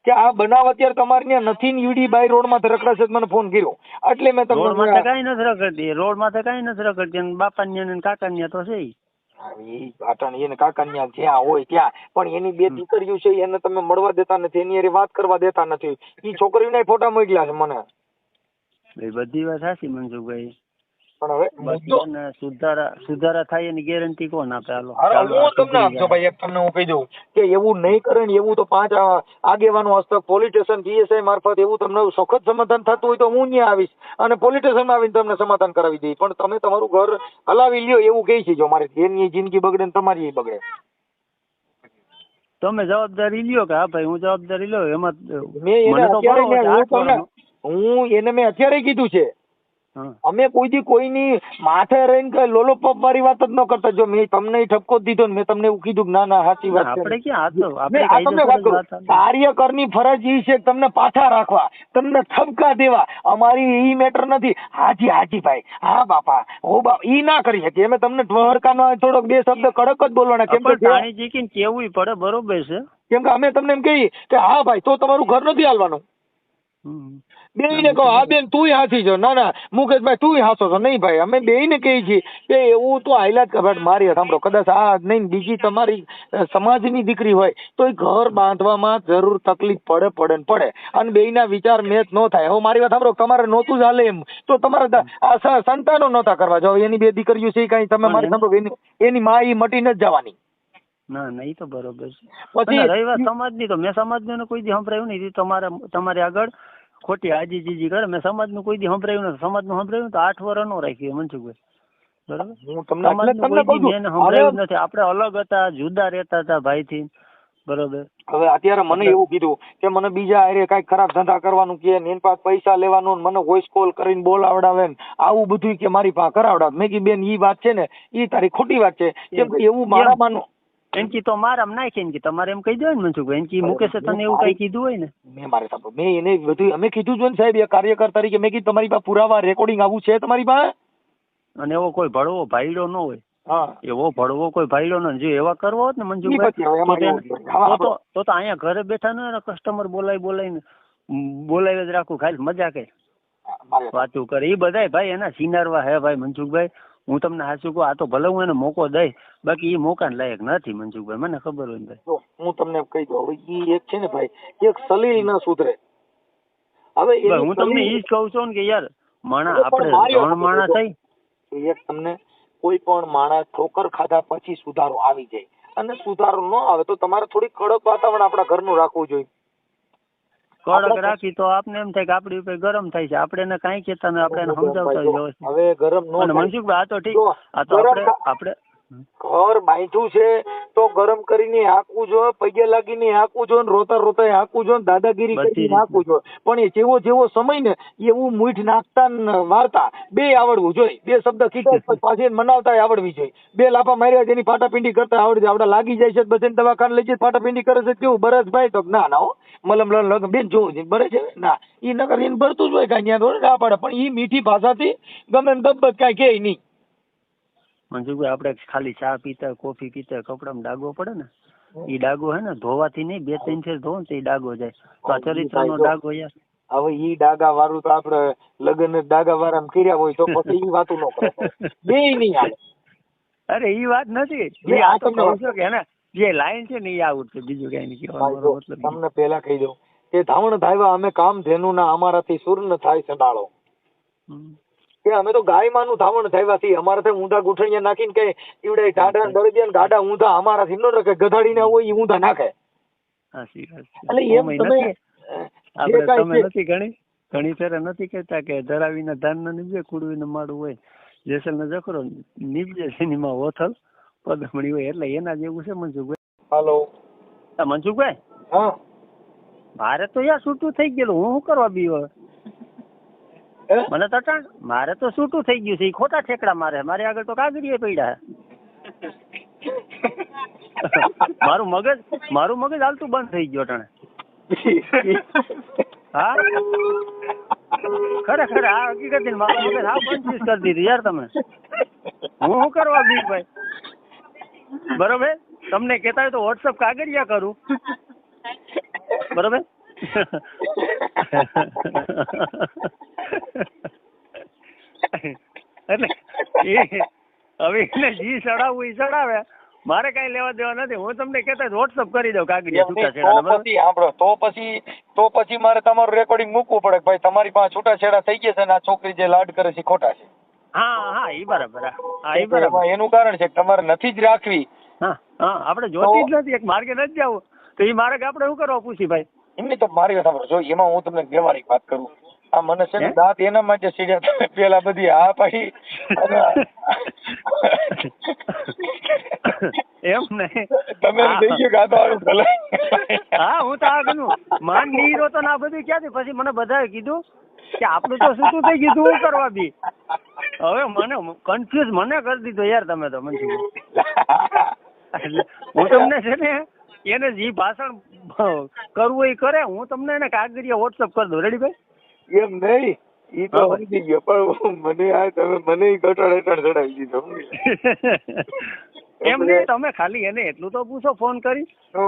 Speaker 2: કે આ બનાવ અત્યારે તમારે ત્યાં નથી ને ઈડી બાય રોડ માં રખડાશે. મને ફોન કર્યો એટલે મેં તમને
Speaker 3: રોડ માં કઈ નથી રખડતી, રોડ માં કઈ નથી રખડતી. બાપા ને કાકા ને તો છે
Speaker 2: એને કાકા જ્યાં હોય ત્યાં, પણ એની 2 દીકરીઓ છે એને તમે મળવા દેતા નથી, એની હારે વાત કરવા દેતા નથી. ઈ છોકરીઓના ફોટા મોકલ્યા છે મને.
Speaker 3: બધી વાત સાચી મનસુખભાઈ,
Speaker 2: પણ
Speaker 3: હવે સુધારા થાય એની ગેરંટી કોણ આપે?
Speaker 2: હું તમને આપજો ભાઈ, એક તમને હું કહી દઉં કે એવું નહીં કરે ને એવું તો 5 આગેવાનો હસ્તક પોલીસ સ્ટેશન પીએસઆઈ મારફત એવું તમને સખત સમાધાન થતું હોય તો હું ત્યાં આવીશ અને પોલીસ સ્ટેશનમાં આવીને તમને સમાધાન કરાવી દઈશ. પણ તમે તમારું ઘર હલાવી લ્યો એવું કહે છે. જો મારે એની જિંદગી બગડે ને તમારી બગડે,
Speaker 3: તમે જવાબદારી લ્યો કે હા ભાઈ હું જવાબદારી લ્યો. એમાં
Speaker 2: મેં અત્યારે કીધું છે અમે કોઈ દી કોઈની માથે રહીને કઈ લોલોપપ વાળી વાત જ ન કરતા. જો મેં તમને ઠપકો દીધો ને મેં તમને એવું કીધું કે ના ના સાચી વાત છે. કાર્યકરની ફરજ ઈ છે તમને પાછા રાખવા, તમને ઠપકા દેવા. અમારી ઈ મેટર નથી. હાજી ભાઈ, હા બાપા, હો બાપા, ઈ ના કરી શકીએ અમે. તમને હરકાનો થોડોક 2 શબ્દ કડક જ બોલવાના. કેમ કે
Speaker 3: કેવું પડે, બરોબર છે.
Speaker 2: કેમ કે અમે તમને એમ કહીએ કે હા ભાઈ તો તમારું ઘર નથી હાલવાનું. બેને કહો હા બેન તું હાથી છો, ના ના મુકેશભાઈ તું હાસો છો. નહીં ભાઈ, અમે બેને કહીએ છીએ કે એવું તો હાઈલાત મારી સાંભળો, કદાચ આ નહીં બીજી તમારી સમાજની દીકરી હોય તો એ ઘર બાંધવામાં જરૂર તકલીફ પડે અને બેયના વિચાર મેચ ન થાય. હવે મારી વાત સાંભળો, તમારે નહોતું જ હાલે એમ તો તમારે આ સંતાનો નહોતા કરવા. જો એની 2 દીકરીઓ છે કઈ તમે મારી સાંભળો એની માં ઈ મટી નથી જવાની.
Speaker 3: ના ના, એ તો બરોબર છે. પછી રહી વાત સમાજની, તો મેં સમાજનું કોઈ દી સંભળાયું નહીં. તમારે આગળ ખોટી આજી જીજી કરે. મેં સમાજનું કોઈ દી સંભળાયું નથી. સમાજનું સંભળાયું તો 8 વર્ષ નો રાખ્યું મનસુખભાઈ. બરોબર. સંભળાયું નથી. આપણે અલગ હતા, જુદા રહેતા હતા ભાઈ થી. બરોબર.
Speaker 2: હવે અત્યારે મને એવું કીધું કે મને બીજા હારે કઈક ખરાબ ધંધા કરવાનું કે એની પાસે પૈસા લેવાનું, મને વોઇસ કોલ કરીને બોલાવડાવે ને આવું બધું કે મારી પાસે કરાવડાવે. મેં કીધું બેન ઈ વાત છે ને ઈ તારી ખોટી વાત છે. કેમ કે એવું મારા માનું
Speaker 3: એનકી તો મારામાં નાખી ને તમારે એમ કહી દો ને મનસુખભાઈ, એનકી મુકેશે તને એવું કઈ કીધું હોય ને.
Speaker 2: મેં મારે સાંભળો, મેં એને બધું અમે કીધું છે ને સાહેબ, એ કાર્યકર તરીકે મેં કીધું તમારી પાસે પુરાવા રેકોર્ડિંગ આવું છે તમારી પાસે?
Speaker 3: અને એવો કોઈ ભડવો ભાઈડો ન હોય. એવો ભડવો કોઈ ભાઈડો ન, જો એવા કરવો હોત ને મનસુખભાઈ તો અહીંયા ઘરે બેઠા ને કસ્ટમર બોલાવીને જ રાખવું, ખાલી મજા કઈ વાતું કરે. એ બધા ભાઈ એના સિનારવા હે ભાઈ મનસુખભાઈ. હું તમને સાચું કહું, આ તો ભલે હું એને મોકો દઈ, બાકી એ મોકાને લાયક નથી મનસુખભાઈ, મને ખબર હોય ને ભાઈ.
Speaker 2: જો હું તમને કહી દઉં, હવે ઈ એક છે ને ભાઈ, એક સલીલ ના સુધરે. હવે
Speaker 3: હું તમને ઈ જ કહું છું ને કે યાર માણા આપણે ત્રણ માણસ થઈ,
Speaker 2: એક તમને કોઈ પણ માણસ ઠોકર ખાધા પછી સુધારો આવી જાય, અને સુધારો ન આવે તો તમારે થોડી કડક વાતાવરણ આપણા ઘરનું રાખવું જોઈએ.
Speaker 3: કડક રાખી તો આપને એમ થાય કે આપડી ઉપર ગરમ થાય છે, આપણે એને કાંઈ કહેતા નથી, આપણે એને સમજાવતા વ્યવસ્થિત.
Speaker 2: હવે ગરમ નો થાય.
Speaker 3: મનસુખભાઈ આ તો ઠીક, આ તો આપણે
Speaker 2: ઘર બાંધ્યું છે તો ગરમ કરીને હાંકવું જોઈએ, પગે લાગીને હાંકવું જોઈએ, રોતા રોતા હાંકવું જોઈએ, દાદાગીરી કરીને હાંકવું જોઈએ. પણ એ જેવો સમય ને એવું મૂઠ નાખતા વાર્તા બે આવડવું જોઈએ, બે શબ્દ કીધા પાછી મનાવતા આવડવી જોઈએ. બે લાફા માર્યા જેની ફાટાપિંડી કરતા આવડે, આપડા લાગી જાય છે બધાને દવાખાને લઈ જાય ફાટાપિંડી કરે છે કેવું બરસ ભાઈ, તો ના હો મલમ લગ બેન જોવું છે બરે છે ના, ઈ નકર એને ભરતું જ હોય કાંઈ ત્યાં થોડે ના પાડે, પણ ઈ મીઠી ભાષાથી ગમે એમ દબત કાંઈ કે નહીં.
Speaker 3: મનસુખભાઈ આપણે ખાલી ચા પીતા કોફી પીતા કપડામાં ડાઘો પડે ને, એ ડાઘો હે ને ધોવાથી નહીં, 2-3 ફેર ધોવો તો એ ડાઘો જાય. તો આ ચરિત્રનો ડાઘો યાર.
Speaker 2: હવે ઈ ડાઘા વાળું તો આપડે લગ્ન ડાઘા વાળા કર્યા હોય તો પછી ઈ વાતું ન કરે, બે નહીં આવે.
Speaker 3: અરે ઈ વાત નથી, આ તો કહું છું કે એને જે લાઈન છે ને એ આવું છે, બીજું કઈ નહીં કહેવાનું. મતલબ
Speaker 2: તમને પેલા કહી દઉં કે ધાવણ ધાવ્યા અમે કામ ધેનું ના, અમારાથી સુર ન થાય સંડાળો. કે અમે તો ગાય માનું ધાવણ થયા છીએ, અમારાથી ઊંધા ગુઠણિયા નાખીને કઈ ઈવડે ટાઢા દરજ્યા ગાડા ઊંધા અમારાથી ન રખે, ગધાડીને હોય એ ઊંધા નાખે. એટલે એમ તમે
Speaker 3: નથી ઘણી ફેરે નથી કહેતા કે ધરાવીને ધાન ના નીપજે, કુડવીને માડું હોય, જેસલ ને જખરો નીપજે સિનેમા ઓથલ પદમણી હોય, એટલે એના જેવું છે મનસુખભાઈ.
Speaker 2: હાલો
Speaker 3: મનસુખભાઈ,
Speaker 2: હા
Speaker 3: મારે તો યાર છૂટું થઈ ગયેલું, હું શું કરવા બીવો? મને તો મારે તો છૂટું થઈ ગયું છે, એ ખોટા ઠેકડા મારે આગળ તો કાગળીએ પડ્યા. મારું મગજ હાલતું બંધ થઈ ગયો ટાણે. હા ખરેખર આ હકીકત મારું મગજ હા બંધ કરી દીધું યાર તમે. હું શું કરવા બી ભાઈ? બરોબર, તમને કહેતા હોય તો વોટ્સઅપ કાગળિયા કરું, બરોબર? એટલે હવે એને જી ચડાવવું એ ચડાવે, મારે કઈ લેવા દેવા નથી. હું તમને કહેતા વોટ્સઅપ કરી દઉં કાગળિયા છૂટાછેડા.
Speaker 2: તો પછી મારે તમારું રેકોર્ડિંગ મૂકવું પડે ભાઈ તમારી પાસે છૂટાછેડા થઈ ગયા છે ને આ છોકરી જે લાડ કરે છે ખોટા છે.
Speaker 3: હા એ બરાબર. હા એ બરાબર.
Speaker 2: એનું કારણ છે કે તમારે નથી જ રાખવી.
Speaker 3: હા આપણે જોતી જ નથી, એક માર્ગે નથી જવું તો એ માર્ગ આપણે શું કરવા પૂછી ભાઈ?
Speaker 2: એમની તો મારી વાત જો એમાં હું તમને વ્યવહારિક વાત કરું, આ મને છે ને દાંત એના માટે સીડ્યા તમે પેલા બધી હા પાડી
Speaker 3: એમ નહીં
Speaker 2: તમે થઈ ગયું ગાતો ભલે.
Speaker 3: હા હું તો આ ગયું માન નીરો તો ના બધું ક્યાંથી, પછી મને બધાએ કીધું કે આપણું તો શું થઈ ગયું શું કરવા બી. હવે મને કન્ફ્યુઝ મને કરી દીધો યાર તમે તો મનસુખ. હું તમને છે ને એને જે ભાષણ કરવું એ કરે, હું તમને એને કાગળિયા વોટ્સઅપ કરી દઉં. રેડી ભાઈ?
Speaker 2: એમ નહીં, ઈ તો સમજી ગયો પણ મને આ તમે મને ગટાડ હેઠળ ચડાવી દીધો.
Speaker 3: એમ નહીં, તમે ખાલી એને એટલું તો પૂછો ફોન કરી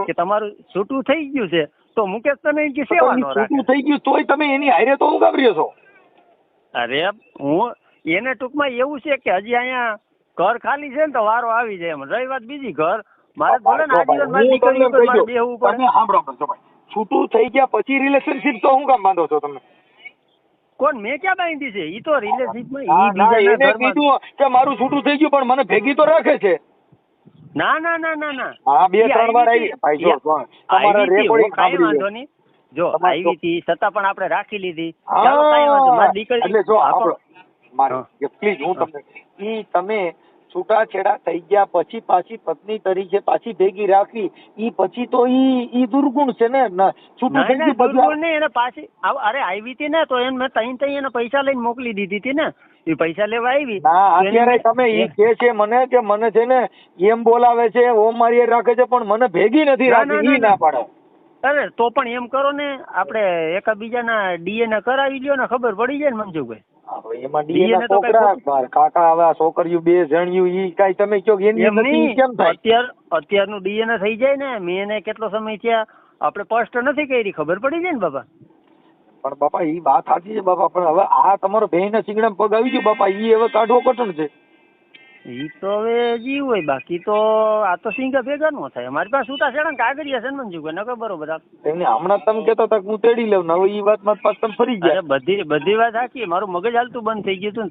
Speaker 3: કે તમારું છૂટું થઈ ગયું છે તો મુકેશ તને કે સેવા નો રાખે.
Speaker 2: છૂટું થઈ ગયું તોય તમે એની હારે તો હું ગાભર્યો છો.
Speaker 3: અરે હું એને ટૂંકમાં એવું છે કે હજી અહીંયા ઘર ખાલી છે ને તો વારો આવી જાય એમ. રહી વાત બીજી, ઘર મારે ભલે ને આજીવન મારી દીકરી ઉપર મારે બેહવું પડે.
Speaker 2: સાંભળો, છૂટું થઈ ગયા પછી રિલેશનશિપ તો હું કામ બાંધો છો તમે?
Speaker 3: કોણ મેં ક્યાં બાંધી છે? ઈ તો રિલેશનશિપમાં
Speaker 2: એને કીધું કે મારું છૂટું થઈ ગયું પણ મને ભેગી તો રાખે છે.
Speaker 3: ના.
Speaker 2: હા 2-3 વાર આવી ભાઈ. જો તમારા રેકોર્ડિંગ
Speaker 3: કાઈ વાંધો નહીં, જો આવી હતી છતાં પણ આપણે રાખી લીધી. ચાલો કાઈ વાંધો, મારી દીકરી
Speaker 2: એટલે જો આપણો મારી પ્લીઝ હું તમને ઈ તમે છૂટાછેડા થઈ ગયા પછી પાછી પત્ની તરીકે પાછી ભેગી રાખવી, ઈ પછી તો ઈ દુર્ગુણ છે ને. છૂટું થઈ ગયું
Speaker 3: દુર્ગુણ નહીં, એને પાછી અરે આવી હતી ને તો એને તઈ એને પૈસા લઈને મોકલી દીધી હતી ને, એ પૈસા લેવા આવી.
Speaker 2: અત્યારે તમે ઈ કે છે મને કે મને છે ને એમ બોલાવે છે, ઓમ મારી રાખે છે પણ મને ભેગી નથી રાખી, ઈ ના પાડે.
Speaker 3: અરે તો પણ એમ કરો ને, આપણે એકબીજાના DNA કરાવી લ્યો ને, ખબર પડી જાય ને મનસુખભાઈ.
Speaker 2: એમાં DNA છોકરા કાકા આવા છોકરીઓ બે જણ્યું ઈ કઈ તમે કહો એની કેમ થાય?
Speaker 3: અત્યારનું DNA થઈ જાય ને, મેં એને કેટલો સમય થયા આપણે સ્પષ્ટ નથી કરી, ખબર પડી જાય ને બાપા.
Speaker 2: પણ બાપા ઈ વાત સાચી છે બાપા, પણ હવે આ તમારો બેન ના સિંગડા પગ આવી ગયો બાપા, ઈ હવે કાઢવો કઠણ છે.
Speaker 3: ઈ તો હવે જીવ હોય, બાકી તો આ તો સિંગા ભેગા નો થાય. અમારી પાસે છૂટાછેડા કાગળિયા છે ને મંજુભાઈ, નકર બરોબર.
Speaker 2: એમને હમણાં તમે કહેતા હતા કે હું તેડી લઉં ને, હવે ઈ વાતમાં પાછા તમે ફરી ગયા.
Speaker 3: અરે બધી વાત સાચી. મારું મગજ હાલતું બંધ થઈ ગયું હતું ને.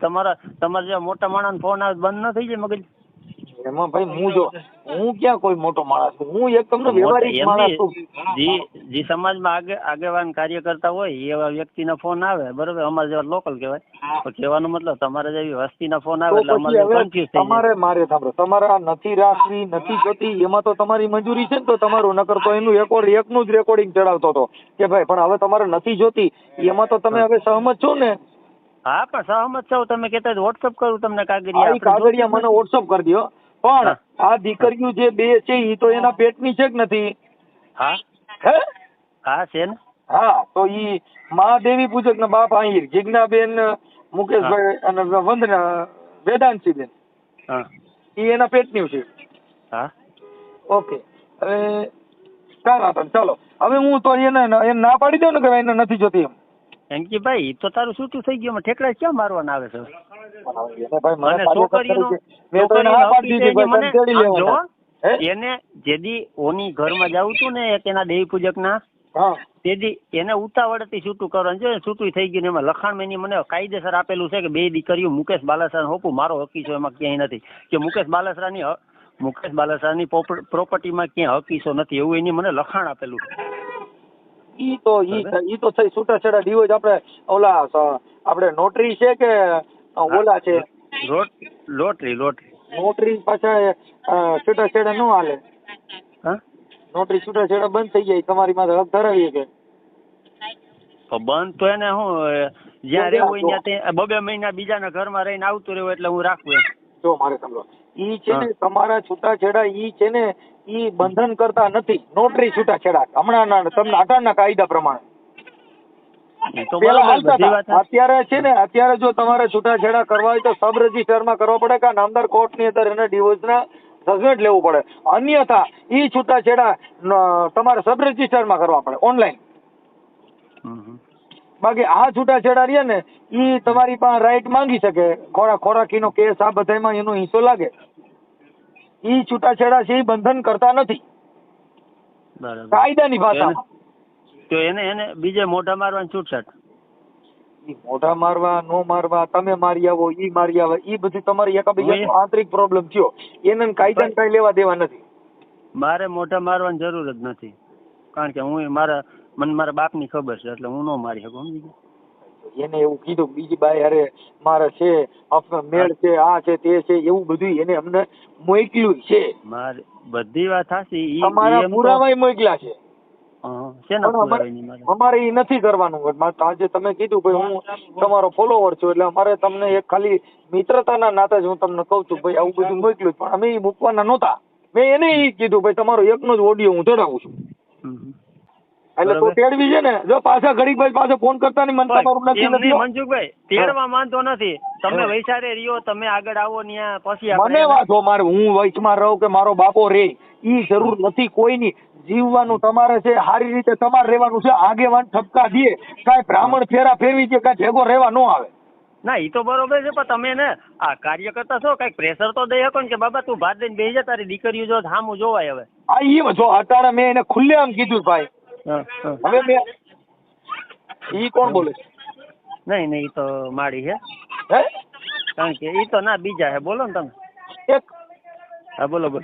Speaker 3: તમારા જેવા મોટા માણસ ફોન આવે બંધ ન થઈ જાય મગજ?
Speaker 2: એમાં ભાઈ હું ક્યાં કોઈ મોટો માણસ છું, હું એક તમને વ્યવહારિક માણસ છું.
Speaker 3: જે સમાજમાં આગેવાન કાર્ય કરતા હોય એવા વ્યક્તિના ફોન આવે, બરોબર, અમારા જેવા લોકલ કહેવાય, તો કહેવાનો મતલબ તમારા જેવી વસ્તીના ફોન આવે એટલે અમારે કન્ફ્યુઝ થઈ જાય.
Speaker 2: તમારે મારે સાંભળો, તમારે આ નથી રાખવી નથી જોતી એમાં તો તમારી મંજૂરી છે ને, તો તમારું નકર તો એનું એકનું જ રેકોર્ડિંગ ચડાવતો હતો કે ભાઈ પણ હવે તમારે નથી જોતી, એમાં તો તમે હવે સહમત છો ને?
Speaker 3: હા, પણ સહમત છો. તમે કહેતા વોટ્સઅપ કરું તમને કાગળિયા
Speaker 2: મને વોટ્સઅપ કરી દો. પણ આ દીકરીઓ જે બે છે એ તો એના પેટની છે કે નથી?
Speaker 3: હા
Speaker 2: હે,
Speaker 3: હા છે ને.
Speaker 2: હા, તો ઈ મહાદેવી પૂજક ના બાપ આહિર જિજ્ઞાબેન, મુકેશભાઈ અને વંદના વેદાંશીબેન,
Speaker 3: હા,
Speaker 2: ઈ એના પેટની છે.
Speaker 3: હા,
Speaker 2: ઓકે. હવે સારા, ચાલો હવે હું તો એને ના પાડી દઉં ને કે એને નથી જોતી
Speaker 3: એમ કે ભાઈ તો તારું છૂટું થઈ ગયું, ઠેકડા ક્યાં મારવાના આવે છે? એને જેદી ઓની ઘરમાં જવું તું ને તેના દેવી પૂજક ના, તેથી એને ઉતાવળથી છૂટું કરવાનું છે. છૂટું થઈ ગયું. એમાં લખાણ એની મને કાયદેસર આપેલું છે કે બે દીકરીઓ મુકેશ બાલાસરા હોપું મારો હકીસો એમાં ક્યાંય નથી, કે મુકેશ બાલાસરાની પ્રોપર્ટીમાં ક્યાંય હકીસો નથી, એવું એની મને લખાણ આપેલું.
Speaker 2: ઈ તો થઈ છૂટાછેડા ડિવોર્સ આપણે નોટરી છે કે ઓલા છે નોટરી પાછા છૂટાછેડા ન હાલે. નોટરી છૂટાછેડા બંધ થઈ જાય, તમારી માથે હક ધરાવીએ કે
Speaker 3: બંધ તો એને હું જ્યાં રહેવું હોય ત્યાં 2 મહિના બીજાના ઘરમાં રહીને આવતું રહેવું એટલે હું રાખું એમ.
Speaker 2: જો મારે સમજો, ઈ છે ને તમારા છૂટાછેડા ઈ છે ને ઈ બંધન કરતા નથી. નોટરી છૂટાછેડા હમણાં તમને અઢારના કાયદા પ્રમાણે અત્યારે છે ને, અત્યારે જો તમારે છૂટાછેડા કરવા હોય તો સબ રજિસ્ટર માં કરવા પડે કે નામદાર કોર્ટ ની અંદર એને ડિવોર્સ ના જજમેન્ટ લેવું પડે. અન્યથા ઈ છૂટાછેડા તમારે સબ રજિસ્ટર માં કરવા પડે ઓનલાઈન. બાકી આ છૂટાછેડા રહ્યા ને ઈ તમારી પાસે રાઈટ માંગી શકે, ખોરાકીનો કેસ આ બધામાં એનો હિસ્સો લાગે. ઈ છૂટાછેડા છે ઈ બંધન કરતા નથી કાયદાની ભાષામાં.
Speaker 3: તો એને બીજે મોઢા મારવાની છૂટછાટ.
Speaker 2: મોઢા મારવા નો મારવા, તમે મારી આવો ઈ મારી આવે, ઈ બધી તમારી એકબીજાનો આંતરિક પ્રોબ્લેમ થયો, એને કાયદાને કઈ લેવા દેવા નથી.
Speaker 3: મારે મોઢા મારવાની જરૂર જ નથી, કારણ કે મને મારા બાપની ખબર છે એટલે હું ન મારી શકું.
Speaker 2: એને એવું કીધું બીજી બાઈ અરે મારે છે મેળ છે, આ છે તે છે, એવું બધું એને અમને મોકલ્યું છે.
Speaker 3: મારે બધી વાત સાચી,
Speaker 2: અમારા પુરાવાય મોકલ્યા છે. અમારે એ નથી કરવાનું. આજે તમે કીધું ભાઈ હું તમારો ફોલોવર છું એટલે અમારે તમને એક ખાલી મિત્રતાના નાતે જ હું તમને કઉ છું ભાઈ આવું બધું મોકલ્યું, પણ અમે એ મૂકવાના નહોતા. મેં એને એ કીધું ભાઈ તમારો એકનો જ ઓડિયો હું ચડાવું છું, એટલે તો તેડવી છે ને. જો પાછા ઘડીક ભાઈ પાછો ફોન કરતા નહીં, મને તમારું નથી
Speaker 3: મનસુખભાઈ તેડવા માંગતો નથી. તમે વૈચારે રહ્યો, તમે આગળ આવો ત્યાં પછી
Speaker 2: મને વાંધો મારે હું વચમાં રહું કે મારો બાપો રે ઈ જરૂર નથી કોઈની. જીવવાનું તમારે છે, સારી રીતે તમારે રહેવાનું છે. આગેવાન ઠપકા દે, કાંઈ બ્રાહ્મણ ફેરા ફેરવી છે, કાંઈ ભેગો રહેવા ન આવે.
Speaker 3: ના ઈ તો બરોબર છે, પણ તમે ને આ કાર્ય કરતા છો કઈક પ્રેશર તો દઈ શકો ને કે બાબા તું ભાત દઈને બેસી જા, તારી દીકરીઓ જો સામું જોવાય. હવે
Speaker 2: આ ઈ જો અત્યારે મેં એને ખુલ્લે આમ કીધું ભાઈ. હવે મેં ઈ કોણ બોલે?
Speaker 3: નહીં ઈ તો માડી છે, કારણ કે ઈ તો ના બીજા હે. બોલો ને તમે.
Speaker 2: એક
Speaker 3: હા બોલો.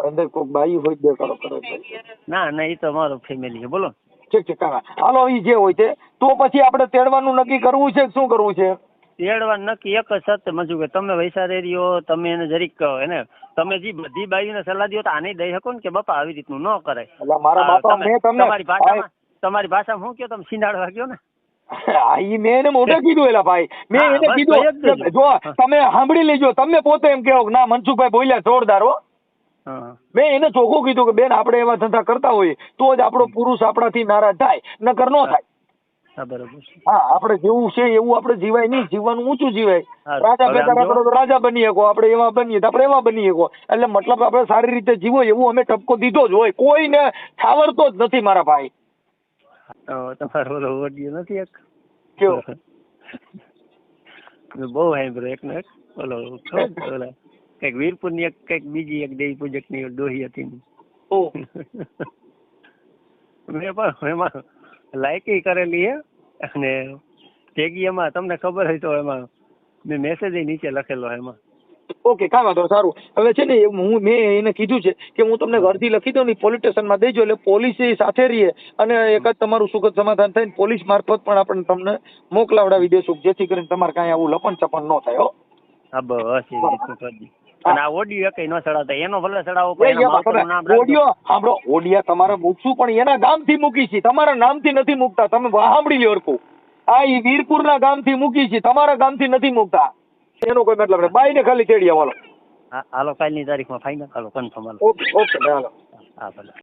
Speaker 2: અંદર કોઈક બાઈ હોય બે કરો.
Speaker 3: ના ઈ તો મારો ફેમિલી છે. બોલો.
Speaker 2: ઠીક હાલો, ઈ જે હોય તે. તો પછી આપણે તેડવાનું નક્કી કરવું છે શું કરવું છે?
Speaker 3: તેડવાનું નક્કી એક જ સત્ય મજુ કે તમે વૈસારે રહ્યો, તમે એને જરીક એને તમે જે બધી બાઈઓને સલાહ દો તો આને દઈ શકો ને કે બાપા આવી રીતનું ન કરાય. તમારી ભાષામાં શું કયો તમે સિંડાળવા ગયો ને?
Speaker 2: મેં એને મોઢે કીધું એલા ભાઈ, મેં એને કીધું જો તમે સાંભળી લેજો, તમે પોતે એમ કહો ના મનસુખભાઈ બોલ્યા જોરદાર હો. મેં એને ચોખ્ખું કીધું કે બેન આપણે એવા ધંધા કરતા હોઈએ તો જ આપણો પુરુષ આપણાથી નારાજ થાય, નકર ન થાય. હા, આપણે જેવું છે એવું આપણે જીવાય નહીં, જીવવાનું ઊંચું જીવાય. રાજા પેદા કરો તો રાજા બની શકો, આપણે એવા બનીએ તો આપણે એવા બની શકો. એટલે મતલબ આપણે સારી રીતે જીવો એવું અમે ટપકો દીધો જ હોય, કોઈને ઠાવરતો જ નથી મારા ભાઈ.
Speaker 3: તમારો ઓડિયો નથી એક મેં બહુ સાંભળ્યો એકનો એક ઓલો ખબર ઓલા કંઈક વીરપુરની એક કંઈક બીજી એક દેવી પૂજકની ડોહી હતી ને.
Speaker 2: ઓહ
Speaker 3: મેં પણ એમાં લાયકી કરેલી હે અને ભેગી એમાં તમને ખબર હોય તો એમાં મેં મેસેજ નીચે લખેલો એમાં.
Speaker 2: ઓકે કાંઈ વાંધો નહીં, સારું. હવે છે ને મેં એને કીધું છે કે હું તમને અરજી લખી દઉં ને પોલીસ સ્ટેશનમાં દેજો એટલે પોલીસ સાથે રહીએ અને એક જ તમારું સુખદ સમાધાન થાય ને પોલીસ મારફત પણ આપણે તમને મોકલાવડાવી દેશું જેથી કરીને તમારે કાંઈ આવું લપન ચપન ન થાય. હો
Speaker 3: હા બસ એ રીતનું કરજો. અને આ ઓડિયો કઈ ન ચડાવતા એનો ભલે ચડાવો પણ એના માવતરનું નામ રાખજો.
Speaker 2: ઓડિયો સાંભળો, ઓડિયા તમારે મૂકશું પણ એના ગામથી મૂકી છે, તમારા નામથી નથી મૂકતા. તમે સાંભળી લ્યો હરખું. આ ઈ વીરપુરના ગામથી મૂકી છે, તમારા ગામથી નથી મૂકતા. એનો કોઈ મતલબ નહીં. બાઈને ખાલી તેડી આવવાનો.
Speaker 3: હા હાલો કાલની તારીખમાં ફાઇનલ હાલો કન્ફર્મ હાલો.
Speaker 2: ઓકે ઓકે હાલો.
Speaker 3: હા ભલે.